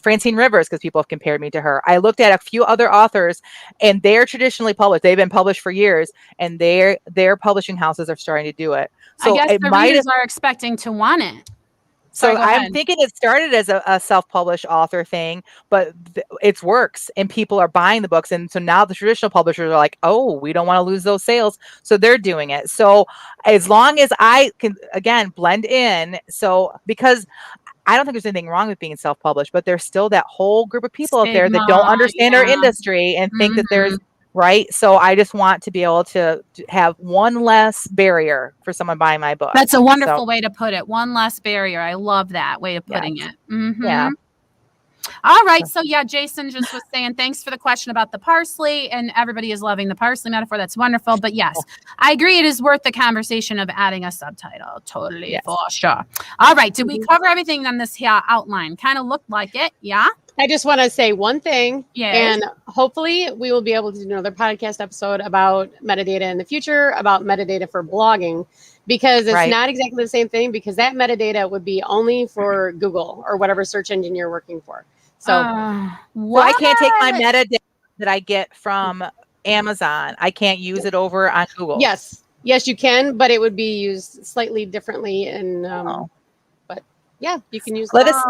Francine Rivers because people have compared me to her. I looked at a few other authors and they're traditionally published. They've been published for years and their publishing houses are starting to do it. So I guess the readers are expecting to want it. So I'm thinking it started as a self-published author thing, but it works and people are buying the books. And so now the traditional publishers are like, oh, we don't want to lose those sales. So they're doing it. So as long as I can, again, blend in. So because I don't think there's anything wrong with being self-published, but there's still that whole group of people out there that don't understand our industry and think that there's right. So I just want to be able to have one less barrier for someone buying my book. That's a wonderful way to put it. One less barrier. I love that way of putting it. Yeah. All right. So yeah, Jason just was saying, thanks for the question about the parsley and everybody is loving the parsley metaphor. That's wonderful. But yes, I agree. It is worth the conversation of adding a subtitle. Totally. For sure. All right. Did we cover everything on this here outline? Kind of looked like it. Yeah. I just want to say one thing, and hopefully we will be able to do another podcast episode about metadata in the future, about metadata for blogging, because it's not exactly the same thing, because that metadata would be only for Google or whatever search engine you're working for. So, so I can't take my metadata that I get from Amazon. I can't use it over on Google. Yes, you can, but it would be used slightly differently. And yeah, you can use. Let us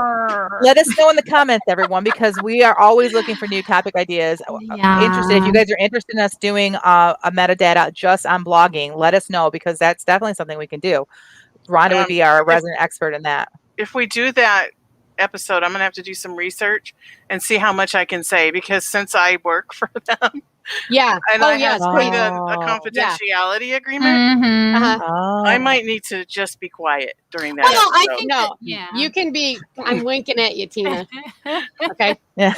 know in the comments, everyone, because we are always looking for new topic ideas. Interested, if you guys are interested in us doing a metadata just on blogging, let us know because that's definitely something we can do. Rhonda would be our resident expert in that. If we do that episode, I'm gonna have to do some research and see how much I can say because since I work for them, Yeah. and Oh, I yes, have please. signed a Oh. confidentiality agreement. Mhm. Uh-huh. Oh. I might need to just be quiet during that Well, I episode. think No, that, yeah. you can be. I'm winking at you, Tina. Okay. Yeah.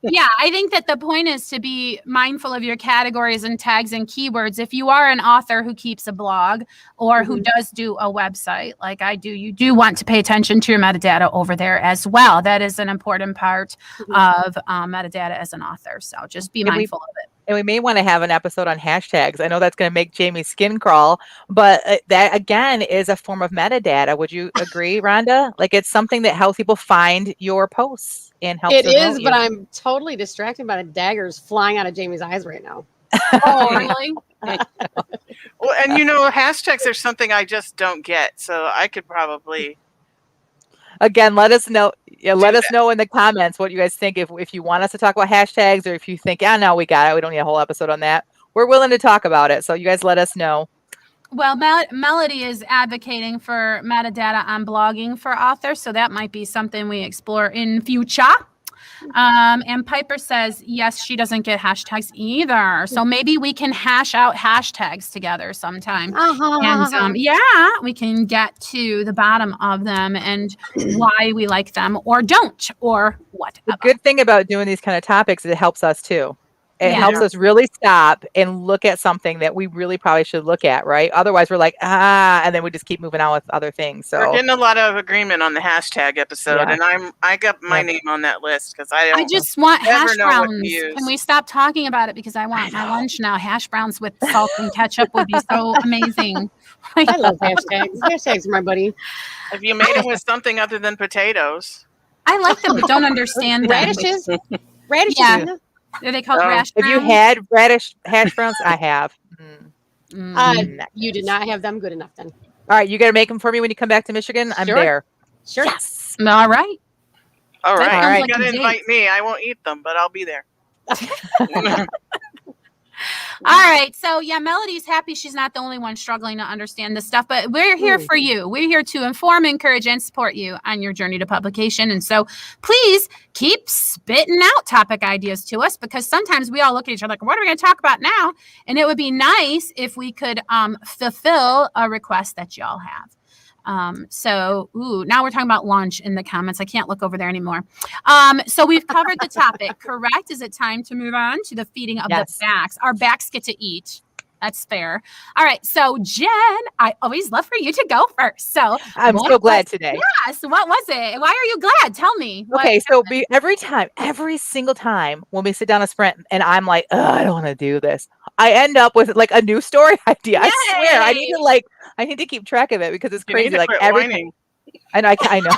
Yeah, I think that the point is to be mindful of your categories and tags and keywords. If you are an author who keeps a blog or who does do a website like I do, you do want to pay attention to your metadata over there as well. That is an important part of metadata as an author. So just be mindful of it. And we may want to have an episode on hashtags. I know that's going to make Jamie's skin crawl, but that again is a form of metadata. Would you agree, Rhonda? Like it's something that helps people find your posts and helps It them is, promote but you. I'm totally distracted by the daggers flying out of Jamie's eyes right now. Oh, really? Well, and you know, hashtags are something I just don't get, so I could probably. Again, let us know. Yeah, let us that. know in the comments what you guys think. If you want us to talk about hashtags, or if you think, yeah, no, we got it. We don't need a whole episode on that. We're willing to talk about it. So you guys let us know. Well, Melody is advocating for metadata on blogging for authors, so that might be something we explore in future. And Piper says, yes, she doesn't get hashtags either. So maybe we can hash out hashtags together sometime. And yeah, we can get to the bottom of them and why we like them or don't or whatever. The good thing about doing these kind of topics is it helps us too. It Yeah. helps us really stop and look at something that we really probably should look at, right? Otherwise, we're like, and then we just keep moving on with other things. We're So getting a lot of agreement on the hashtag episode, Yeah. and I got my name on that list because I I don't. just want never hash know what to browns. use. Can we stop talking about it? Because I want my lunch now. Hash browns with salt and ketchup would be so amazing. I love hashtags. Hashtags are my buddy. If you made them with something other than potatoes, I like them, but don't understand them. Radishes. Radishes. Yeah. Tina. Are they called Oh. rash Have you browns? had radish hash browns? I have. You did not have them good enough then. All right, you got to make them for me when you come back to Michigan. I'm Sure. there. Sure. Yes. All right. all That right. sounds You like got a to date. invite me. I won't eat them, but I'll be there. All right. So yeah, Melody's happy she's not the only one struggling to understand this stuff, but we're here for you. We're here to inform, encourage, and support you on your journey to publication. And so please keep spitting out topic ideas to us because sometimes we all look at each other like, what are we going to talk about now? And it would be nice if we could fulfill a request that y'all have. Now we're talking about lunch in the comments. I can't look over there anymore. So we've covered the topic, correct? Is it time to move on to the feeding of Yes. the backs? Our backs get to eat. That's fair. All right. So Jen, I always love for you to go first. So I'm what so glad was- today. Yes. What was it? Why are you glad? Tell me. What- Okay, so every single time when we sit down a sprint and I'm like, I don't want to do this, I end up with like a new story idea. I swear, I need to keep track of it because it's You need crazy. to Like quit every whining. I know. I know.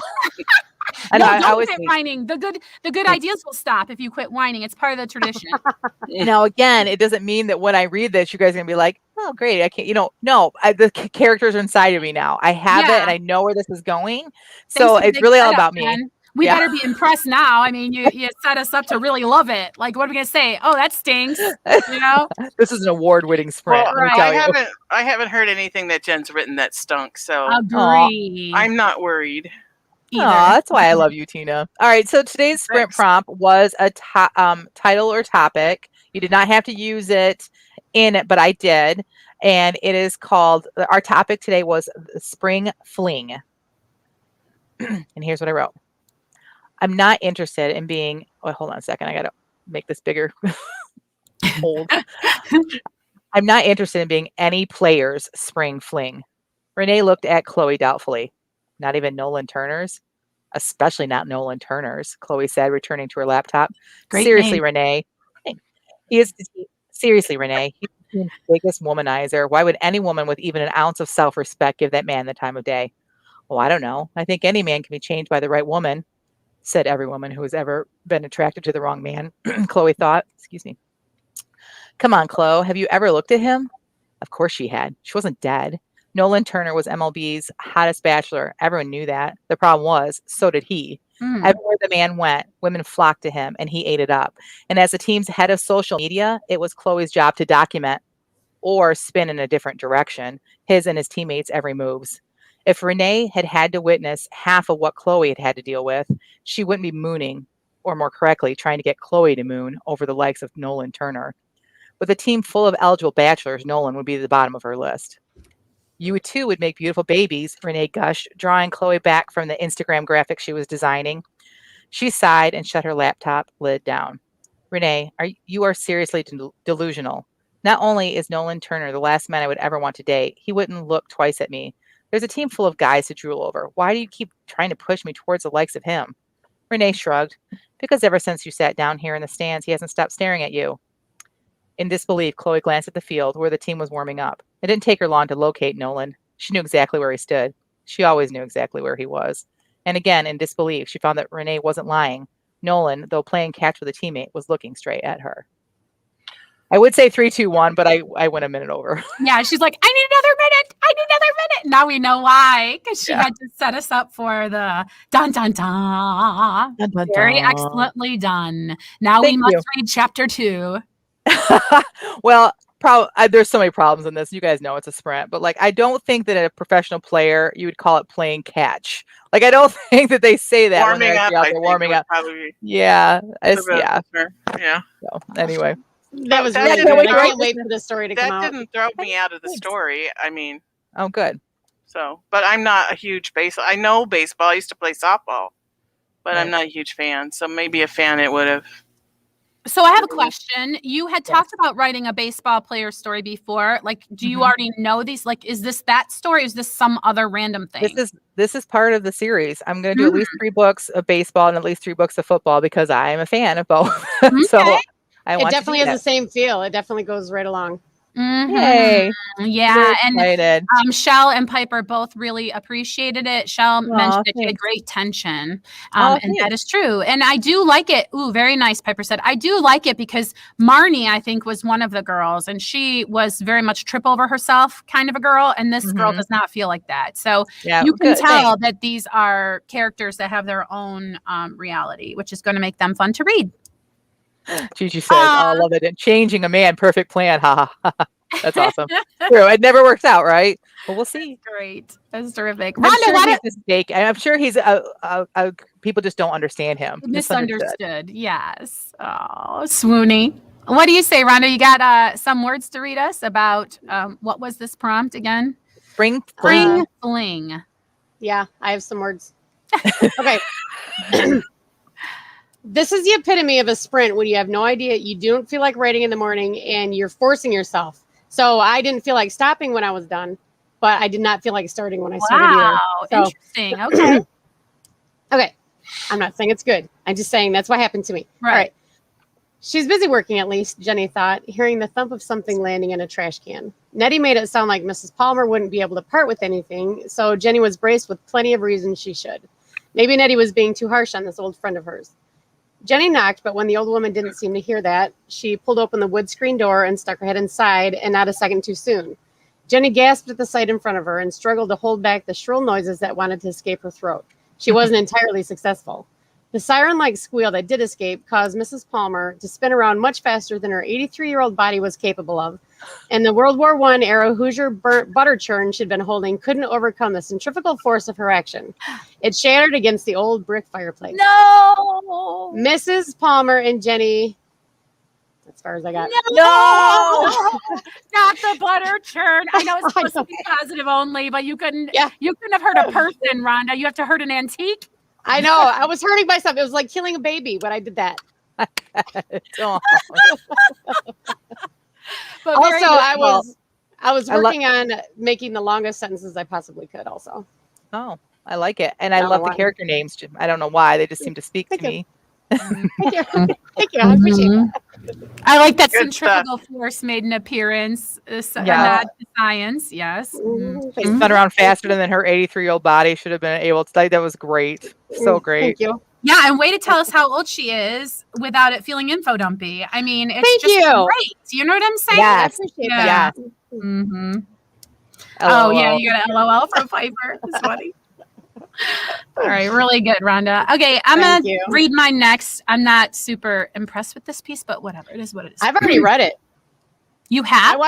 No, I don't always quit think- whining. The good ideas will stop if you quit whining. It's part of the tradition. Now, again, it doesn't mean that when I read this, you guys are gonna be like, oh, great. I can't, no, the characters are inside of me now. I have it Yeah. and I know where this is going. Thanks So for the it's big really all setup, about me. Jen. We Yeah. better be impressed now. I mean, you set us up to really love it. Like, what are we gonna say? Oh, that stinks. You know? This is an award-winning sprint. Well, let me right. tell you. I haven't heard anything that Jen's written that stunk, so Agree. I'm not worried. either. Aw, that's why I love you, Tina. All right, so today's sprint Thanks. prompt was a title or topic. You did not have to use it in it, but I did. And it is called, our topic today was the spring fling. And here's what I wrote. I'm not interested in being, hold on a second. I got to make this bigger. Hold. I'm not interested in being any player's spring fling. Renee looked at Chloe doubtfully. Not even Nolan Turner's? Especially not Nolan Turner's, Chloe said, returning to her laptop. Great Seriously, name. Renee. Seriously, Renee. He's the biggest womanizer. Why would any woman with even an ounce of self-respect give that man the time of day? Well, I don't know. I think any man can be changed by the right woman, said every woman who has ever been attracted to the wrong man. Chloe thought, excuse me. Come on, Chloe. Have you ever looked at him? Of course she had. She wasn't dead. Nolan Turner was MLB's hottest bachelor. Everyone knew that. The problem was, so did he. Everywhere the man went, women flocked to him, and he ate it up. And as the team's head of social media, it was Chloe's job to document or spin in a different direction his and his teammates' every moves. If Renee had had to witness half of what Chloe had had to deal with, she wouldn't be mooning or more correctly, trying to get Chloe to moon over the likes of Nolan Turner. With a team full of eligible bachelors, Nolan would be at the bottom of her list. You two would make beautiful babies, Renee gushed, drawing Chloe back from the Instagram graphic she was designing. She sighed and shut her laptop lid down. Renee, you are seriously delusional. Not only is Nolan Turner the last man I would ever want to date, he wouldn't look twice at me. There's a team full of guys to drool over. Why do you keep trying to push me towards the likes of him? Renee shrugged. Because ever since you sat down here in the stands, he hasn't stopped staring at you. In disbelief, Chloe glanced at the field where the team was warming up. It didn't take her long to locate Nolan. She knew exactly where he stood. She always knew exactly where he was. And again, in disbelief, she found that Renee wasn't lying. Nolan, though playing catch with a teammate, was looking straight at her. I would say 3, 2, 1, but I went a minute over. Yeah, she's like, I need another minute. I need another minute. Now we know why, because she had to set us up for the dun dun dun. Dun, dun, Very dun. excellently done. Now Thank we must you. read chapter 2. Well, there's so many problems in this. You guys know it's a sprint, but like, I don't think that a professional player, you would call it playing catch. Like, I don't think that they say that when they're actually out there warming up. Yeah. Yeah. So, anyway. That was That really didn't good. I throw- can't wait for the story to come That out. didn't throw me out of the story. I mean, Oh, good. but I'm not a huge baseball. I know baseball. I used to play softball, but I'm Right. not a huge fan. So maybe a fan it would have. So I have a question. You had talked about writing a baseball player story before. Like, do you already know these? Like, is this that story? Or is this some other random thing? This is part of the series. I'm going to do at least 3 books of baseball and at least 3 books of football because I am a fan of both. So Okay. I It want definitely to do has the same feel. It definitely goes right along. Mhm. Yay. Yeah, Very and excited. Shell and Piper both really appreciated it. Shell mentioned that she had thanks. great tension, Oh, and that thanks. is true. And I do like it. Ooh, very nice, Piper said. I do like it because Marnie, I think, was one of the girls, and she was very much trip over herself kind of a girl, and this girl does not feel like that. So Yeah, you can good, tell thanks. that these are characters that have their own reality, which is going to make them fun to read. Gigi says, I love it. And changing a man, perfect plan. Ha ha. That's awesome. True. It never works out, right? But we'll see. Great. That's terrific. I'm Rhonda, sure what he's mistaken. I'm sure he's people just don't understand him. misunderstood. Yes. Oh, swoony. What do you say, Rhonda? You got some words to read us about what was this prompt again? Spring Spring fling. Yeah, I have some words. Okay. This is the epitome of a sprint when you have no idea, you don't feel like writing in the morning and you're forcing yourself. So I didn't feel like stopping when I was done, but I did not feel like starting when I started either. So, Interesting. Okay. okay. I'm not saying it's good. I'm just saying that's what happened to me. Right. All right. She's busy working, at least, Jenny thought, hearing the thump of something landing in a trash can. Nettie made it sound like Mrs. Palmer wouldn't be able to part with anything, so Jenny was braced with plenty of reasons she should. Maybe Nettie was being too harsh on this old friend of hers. Jenny knocked, but when the old woman didn't seem to hear that, she pulled open the wood screen door and stuck her head inside, and not a second too soon. Jenny gasped at the sight in front of her and struggled to hold back the shrill noises that wanted to escape her throat. She wasn't entirely successful. The siren-like squeal that did escape caused Mrs. Palmer to spin around much faster than her 83-year-old body was capable of, and the World War I era Hoosier butter churn she'd been holding couldn't overcome the centrifugal force of her action. It shattered against the old brick fireplace. No. Mrs. Palmer and Jenny, as far as I got. No. Not the butter churn. I know it's supposed to be positive only, but you couldn't. Yeah. You couldn't have hurt a person, Rhonda. You have to hurt an antique. I know. I was hurting myself. It was like killing a baby when I did that. Oh. But Also, very I was working on making the longest sentences I possibly could. Also. Oh, I like it, and I don't love know the why. character names. I don't know why they just seem to speak Thank to you. me. Thank you. Thank you. I appreciate it. I like that Good centrifugal force made an appearance. A Yeah. nod to science. Yes. Mhm. She spun around faster than her 83-year-old body should have been able to. Like, that was great. So great. Thank you. Yeah, and way to tell us how old she is without it feeling info dumpy. I mean, it's Thank just you. great. You know what I'm saying? I Yes. appreciate Yeah. that. Mm-hmm. Oh, yeah, LOL. you got an LOL from Piper. That's funny. All right, really good, Rhonda. Okay, I'm Thank going you. to read mine next. I'm not super impressed with this piece, but whatever. It is what it is. I've already read it. You have?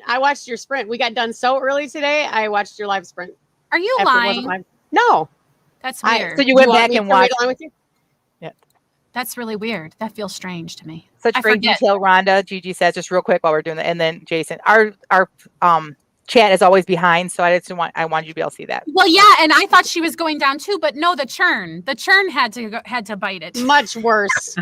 I watched your sprint. We got done so early today. I watched your live sprint. Are you after it wasn't lying? live. No. That's weird. So you went want back me and to read watched. along with you? That's really weird. That feels strange to me. Such I great forget. detail, Rhonda. Gigi says, just real quick while we're doing that. And then Jason, our chat is always behind. So I wanted you to be able to see that. Well, yeah, and I thought she was going down too, but no, the churn had to bite it. Much worse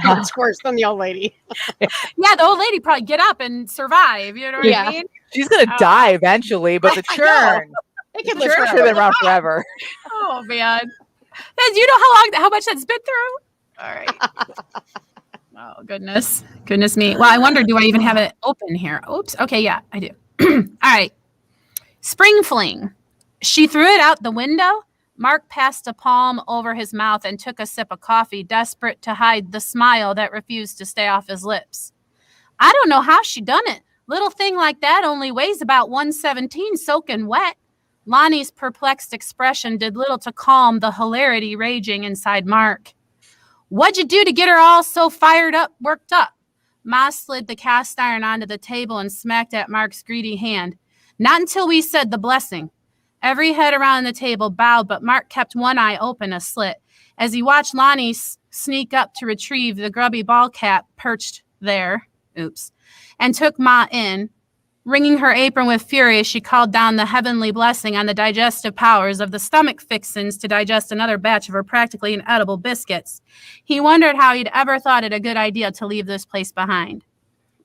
than the old lady. Yeah, the old lady probably get up and survive. You know what I mean? She's going to die eventually, but the I churn, It can the live churn should forever. have been around forever. Oh man, do you know how much that's been through? All right. Oh goodness me. Well, I wonder, do I even have it open here? Oops. Okay, yeah, I do. All right. Spring fling. She threw it out the window. Mark passed a palm over his mouth and took a sip of coffee, desperate to hide the smile that refused to stay off his lips. I don't know how she done it. Little thing like that only weighs about 117 soaking wet. Lonnie's perplexed expression did little to calm the hilarity raging inside Mark. What'd you do to get her all so worked up? Ma slid the cast iron onto the table and smacked at Mark's greedy hand. Not until we said the blessing. Every head around the table bowed, but Mark kept one eye open a slit as he watched Lonnie sneak up to retrieve the grubby ball cap perched there. Oops. And took Ma in. Wringing her apron with fury as she called down the heavenly blessing on the digestive powers of the stomach fixins to digest another batch of her practically inedible biscuits. He wondered how he'd ever thought it a good idea to leave this place behind.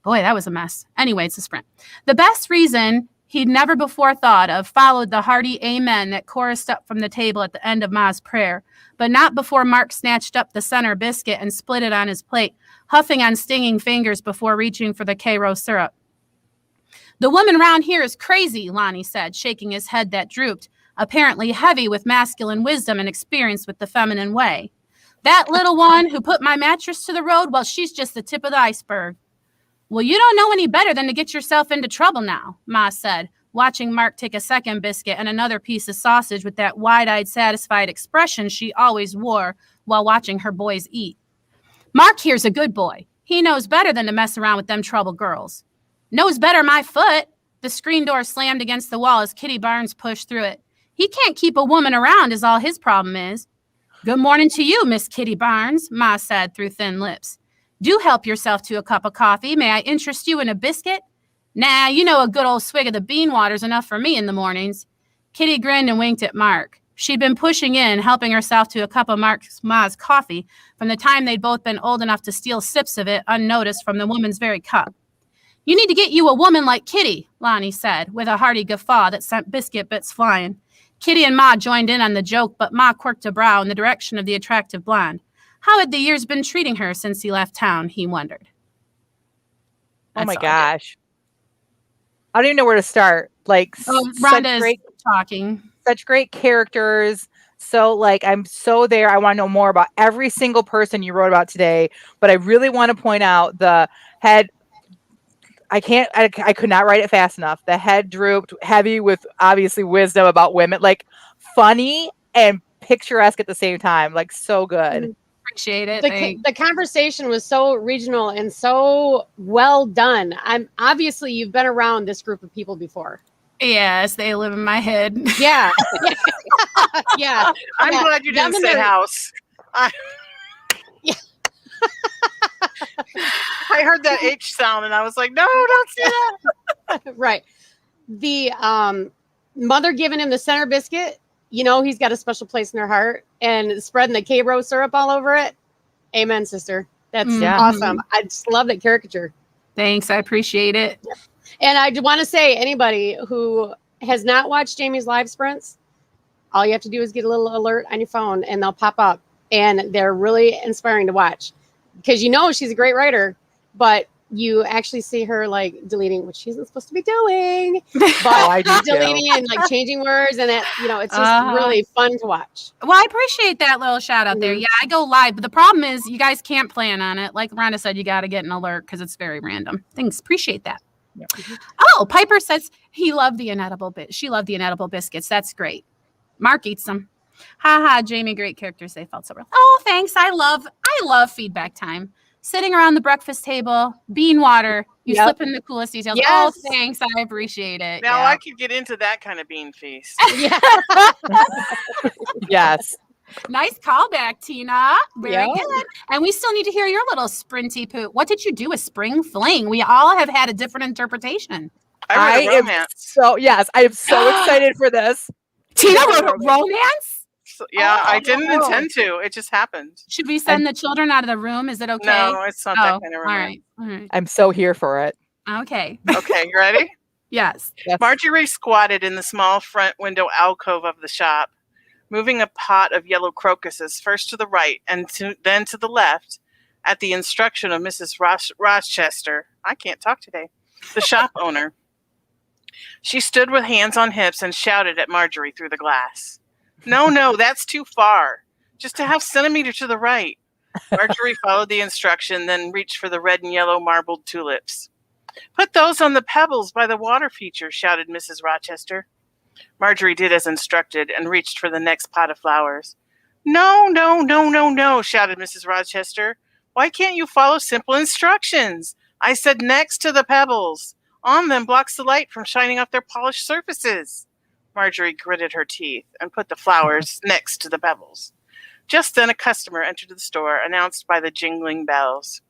Boy, that was a mess. Anyway, it's a sprint. The best reason he'd never before thought of followed the hearty amen that chorused up from the table at the end of Ma's prayer, but not before Mark snatched up the center biscuit and split it on his plate, huffing on stinging fingers before reaching for the Cairo syrup. The woman round here is crazy, Lonnie said, shaking his head that drooped, apparently heavy with masculine wisdom and experience with the feminine way. That little one who put my mattress to the road, well, she's just the tip of the iceberg. Well, you don't know any better than to get yourself into trouble now, Ma said, watching Mark take a second biscuit and another piece of sausage with that wide-eyed, satisfied expression she always wore while watching her boys eat. Mark here's a good boy. He knows better than to mess around with them trouble girls. Knows better my foot. The screen door slammed against the wall as Kitty Barnes pushed through it. He can't keep a woman around is all his problem is. Good morning to you, Miss Kitty Barnes, Ma said through thin lips. Do help yourself to a cup of coffee. May I interest you in a biscuit? Nah, you know a good old swig of the bean water's enough for me in the mornings. Kitty grinned and winked at Mark. She'd been pushing in, helping herself to a cup of Ma's coffee from the time they'd both been old enough to steal sips of it unnoticed from the woman's very cup. You need to get you a woman like Kitty, Lonnie said, with a hearty guffaw that sent biscuit bits flying. Kitty and Ma joined in on the joke, but Ma quirked a brow in the direction of the attractive blonde. How had the years been treating her since he left town, he wondered. Oh my gosh. I don't even know where to start. Like, Rhonda is talking. Such great characters. So, like, I'm so there. I want to know more about every single person you wrote about today. But I really want to point out the head. I could not write it fast enough. The head drooped, heavy with obviously wisdom about women, like funny and picturesque at the same time. Like, so good. Appreciate it. The conversation was so regional and so well done. Obviously you've been around this group of people before. Yes, they live in my head. Yeah. Yeah. I'm glad you didn't say house. Yeah. I heard that H sound and I was like, no, don't say that. Right. The mother giving him the center biscuit, you know, he's got a special place in her heart, and spreading the Cairo syrup all over it. Amen, sister. That's awesome. I just love that caricature. Thanks. I appreciate it. And I want to say, anybody who has not watched Jamie's live sprints, all you have to do is get a little alert on your phone and they'll pop up, and they're really inspiring to watch. Because you know she's a great writer, but you actually see her like deleting what she's supposed to be doing, but deleting and like changing words, and that, you know, it's just really fun to watch. Well, I appreciate that little shout out there. Yeah, I go live, but the problem is you guys can't plan on it. Like Rhonda said, you got to get an alert because it's very random. Thanks, appreciate that. Yeah. Oh, Piper says he loved the inedible bit. She loved the inedible biscuits. That's great. Mark eats them. Ha, Jamie, great characters. They felt so real. Oh, thanks. I love feedback time. Sitting around the breakfast table, bean water, you slip in the coolest details. Yes. Oh, thanks. I appreciate it. Now I could get into that kind of bean feast. Yes. Nice callback, Tina. Very Yeah. good. And we still need to hear your little sprinty poot. What did you do with Spring Fling? We all have had a different interpretation. I read a am romance. I am so excited for this. Tina Yeah, wrote a romance? So, yeah, I Oh. didn't intend to. It just happened. Should we send the children out of the room? Is it okay? No, it's not that kind of all romance. right. All right. I'm so here for it. Okay. Okay, you ready? Yes. Yes. Marjorie squatted in the small front window alcove of the shop, moving a pot of yellow crocuses first to the right and then to the left at the instruction of Mrs. Rochester. I can't talk today. The shop owner. She stood with hands on hips and shouted at Marjorie through the glass. No, that's too far. Just a half centimeter to the right. Marjorie followed the instruction, then reached for the red and yellow marbled tulips. Put those on the pebbles by the water feature, shouted Mrs. Rochester. Marjorie did as instructed and reached for the next pot of flowers. No, shouted Mrs. Rochester. Why can't you follow simple instructions? I said next to the pebbles. On them blocks the light from shining off their polished surfaces. Marjorie gritted her teeth and put the flowers next to the pebbles. Just then a customer entered the store, announced by the jingling bells.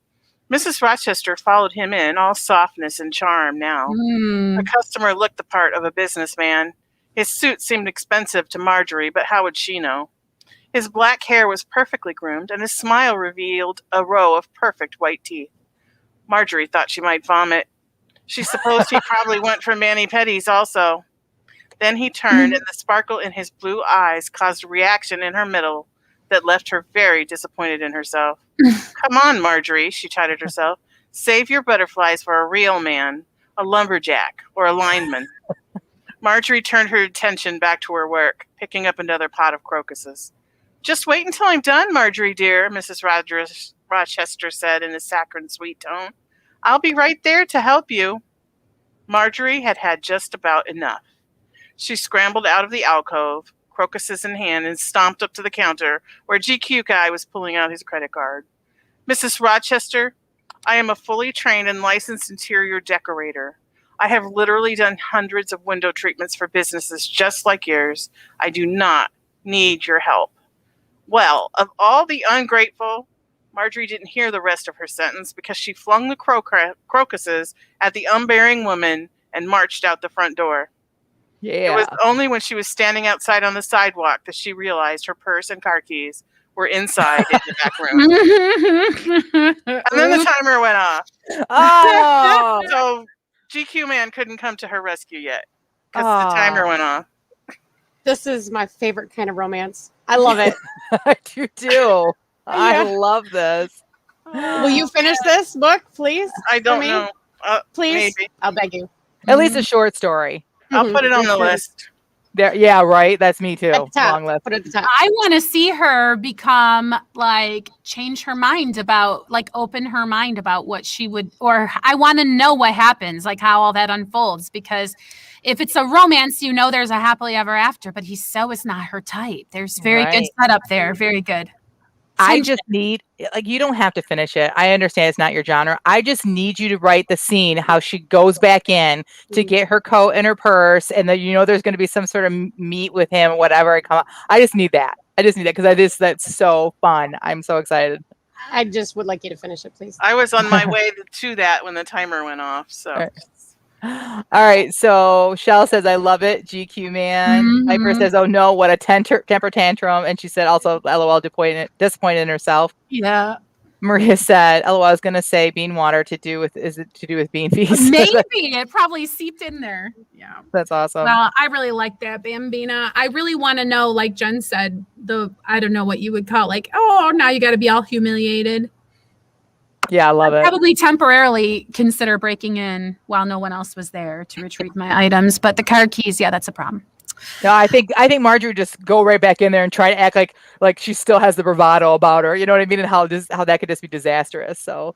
Mrs. Rochester followed him in, all softness and charm now. The customer looked the part of a businessman. His suit seemed expensive to Marjorie, but how would she know? His black hair was perfectly groomed, and his smile revealed a row of perfect white teeth. Marjorie thought she might vomit. She supposed he probably went for mani-pedis also. Then he turned, and the sparkle in his blue eyes caused a reaction in her middle that left her very disappointed in herself. Come on, Marjorie, she chided herself. Save your butterflies for a real man, a lumberjack, or a lineman. Marjorie turned her attention back to her work, picking up another pot of crocuses. Just wait until I'm done, Marjorie dear, Mrs. Rochester said in a saccharine sweet tone. I'll be right there to help you. Marjorie had had just about enough. She scrambled out of the alcove, crocuses in hand, and stomped up to the counter where GQ guy was pulling out his credit card. Mrs. Rochester, I am a fully trained and licensed interior decorator. I have literally done hundreds of window treatments for businesses just like yours. I do not need your help. Well, of all the ungrateful, Marjorie didn't hear the rest of her sentence because she flung the crocuses at the unbearing woman and marched out the front door. Yeah. It was only when she was standing outside on the sidewalk that she realized her purse and car keys were inside in the back room. And then the timer went off. Oh. So GQ man couldn't come to her rescue yet because the timer went off. This is my favorite kind of romance. I love it. You do. I love this. Will you finish this book, please? I don't me? know. Please? Maybe. I'll beg you. At least a short story. I'll put it on the list. There, yeah, right. That's me too. At the top. Long list. Put it at the top. I want to see her become change her mind about open her mind about what she would, or I want to know what happens, like how all that unfolds, because if it's a romance, there's a happily ever after, but is not her type. There's very good setup there. Very good. I just need, you don't have to finish it. I understand it's not your genre. I just need you to write the scene, how she goes back in to get her coat and her purse. And there's going to be some sort of meet with him, whatever. I just need that. Because that's so fun. I'm so excited. I just would like you to finish it, please. I was on my way to that when the timer went off. So. All right. So Shell says, I love it. GQ man. Piper says, oh no, what a temper tantrum. And she said also, LOL, disappointed in herself. Yeah. Maria said, LOL, I was going to say bean water to do with bean feast. Maybe it probably seeped in there. Yeah. That's awesome. Well, I really like that, Bambina. I really want to know, like Jen said, I don't know what you would call now you got to be all humiliated. Yeah, I love it. Probably temporarily consider breaking in while no one else was there to retrieve my items. But the car keys, yeah, that's a problem. No, I think Marjorie would just go right back in there and try to act like she still has the bravado about her. You know what I mean? And how that could just be disastrous. So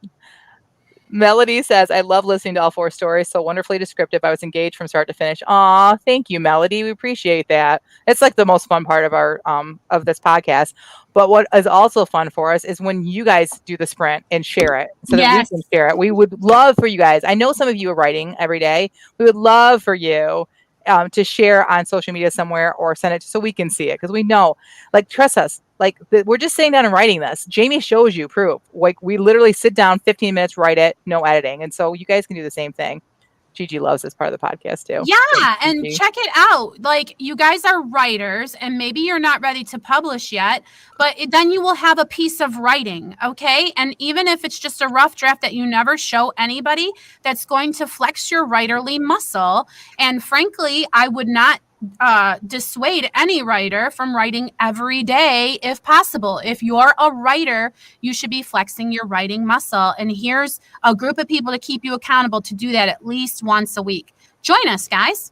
Melody says, I love listening to all four stories. So wonderfully descriptive. I was engaged from start to finish. Aw, thank you, Melody. We appreciate that. It's the most fun part of our of this podcast. But what is also fun for us is when you guys do the sprint and share it so that we can share it. We would love for you guys. I know some of you are writing every day. We would love for you to share on social media somewhere or send it so we can see it. Because we know, trust us, Like we're just sitting down and writing this. Jamie shows you proof. Like we literally sit down 15 minutes, write it, no editing. And so you guys can do the same thing. Gigi loves this part of the podcast too. Yeah, and check it out. Like you guys are writers and maybe you're not ready to publish yet, but then you will have a piece of writing, okay? And even if it's just a rough draft that you never show anybody, that's going to flex your writerly muscle. And frankly, I would not dissuade any writer from writing every day if possible. If you're a writer, you should be flexing your writing muscle. And here's a group of people to keep you accountable to do that at least once a week. Join us, guys.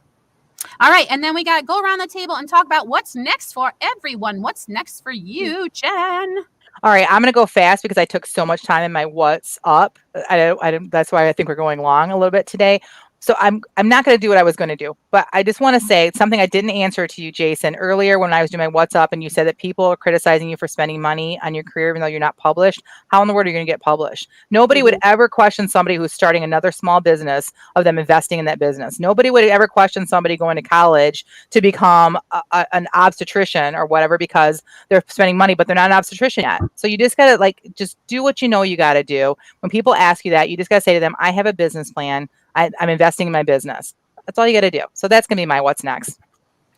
All right. And then we got to go around the table and talk about what's next for everyone. What's next for you, Jen? All right, I'm going to go fast because I took so much time in my what's up. That's why I think we're going long a little bit today. So I'm not going to do what I was going to do, but I just want to say something I didn't answer to you, Jason, earlier when I was doing my what's up, and you said that people are criticizing you for spending money on your career even though you're not published. How in the world are you going to get published? Nobody would ever question somebody who's starting another small business of them investing in that business. Nobody would ever question somebody going to college to become an obstetrician or whatever because they're spending money, but they're not an obstetrician yet. So you just got to just do what you know you got to do. When people ask you that, you just got to say to them, I have a business plan. I'm investing in my business. That's all you got to do. So that's going to be my what's next.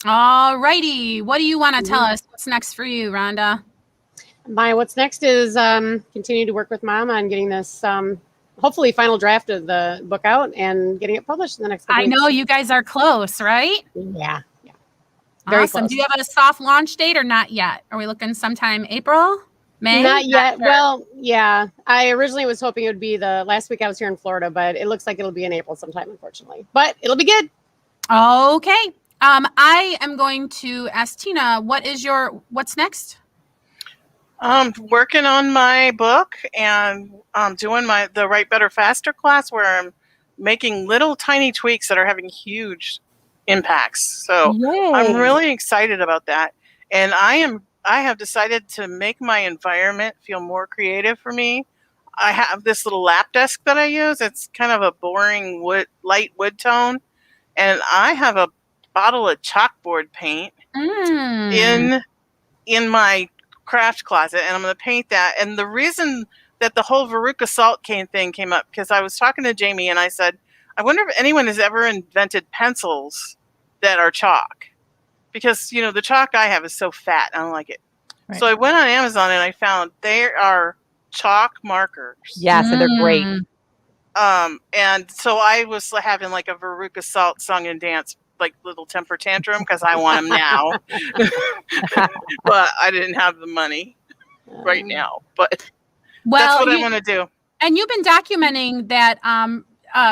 All righty. What do you want to tell us? What's next for you, Rhonda? My what's next is continue to work with Mom on getting this hopefully final draft of the book out and getting it published in the next couple I weeks. know you guys are close, right? Yeah. Very Very awesome. close. Do you have a soft launch date or not yet? Are we looking sometime April, May? Not yet. sure. Well, yeah. I originally was hoping it would be the last week I was here in Florida, but it looks like it'll be in April sometime, unfortunately. But it'll be good. Okay. I am going to ask Tina, what's next? Working on my book and doing the Write Better Faster class where I'm making little tiny tweaks that are having huge impacts. So I'm really excited about that. And I have decided to make my environment feel more creative for me. I have this little lap desk that I use. It's kind of a boring light wood tone. And I have a bottle of chalkboard paint in my craft closet, and I'm going to paint that. And the reason that the whole Veruca salt cane thing came up, because I was talking to Jamie and I said, I wonder if anyone has ever invented pencils that are chalk, because the chalk I have is so fat. I don't like it. Right. So I went on Amazon and I found there are chalk markers. Yes, and they're great. And so I was having like a Veruca salt song and dance little temper tantrum because I want them now. But I didn't have the money right now. But that's what I want to do. And you've been documenting that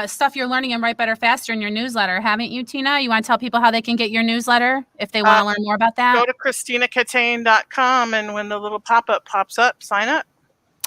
stuff you're learning in Write Better Faster in your newsletter, haven't you, Tina? You want to tell people how they can get your newsletter if they want to learn more about that? Go to ChristinaCatane.com, and when the little pop-up pops up, sign up.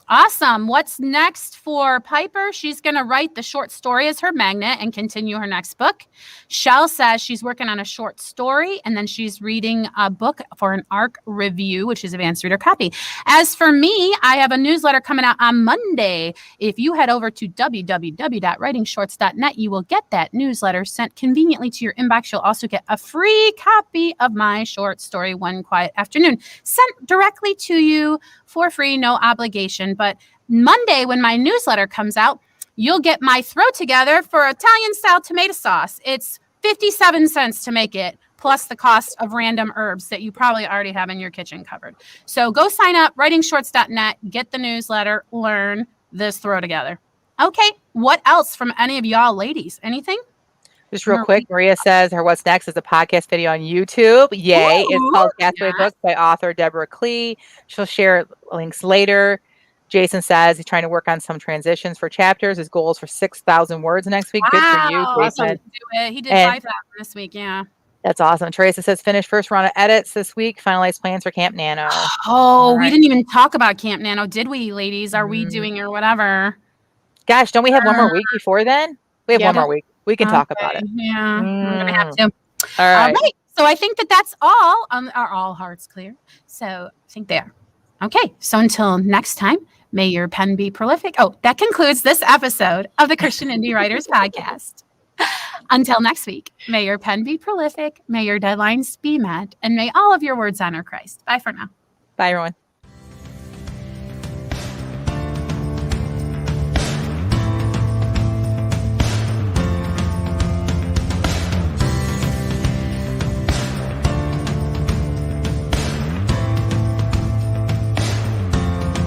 Awesome. What's next for Piper? She's going to write the short story as her magnet and continue her next book. Shell says she's working on a short story, and then she's reading a book for an ARC review, which is advanced reader copy. As for me, I have a newsletter coming out on Monday. If you head over to www.writingshorts.net, you will get that newsletter sent conveniently to your inbox. You'll also get a free copy of my short story, One Quiet Afternoon, sent directly to you for free, no obligation. But Monday, when my newsletter comes out, you'll get my throw together for Italian style tomato sauce. It's 57 cents to make it, plus the cost of random herbs that you probably already have in your kitchen covered. So go sign up, writingshorts.net, get the newsletter, learn this throw together. Okay, what else from any of y'all ladies? Anything? Just real quick, Maria says her what's next is a podcast video on YouTube. Yay. Ooh, it's called Castaway Books by author Deborah Klee. She'll share links later. Jason says he's trying to work on some transitions for chapters. His goal is for 6,000 words next week. Good for you, Jason. Awesome. He did 5,000 this week, yeah. That's awesome. Teresa says finish first round of edits this week. Finalize plans for Camp Nano. Oh, we didn't even talk about Camp Nano, did we, ladies? Are we doing or whatever? Gosh, don't we have one more week before then? We have one more week. We can talk about it. Yeah, we're going to have to. All right. So I think that's all. Are all hearts clear? So I think they are. Okay. So until next time, may your pen be prolific. Oh, that concludes this episode of the Christian Indie Writers Podcast. Until next week, may your pen be prolific, may your deadlines be met, and may all of your words honor Christ. Bye for now. Bye, everyone.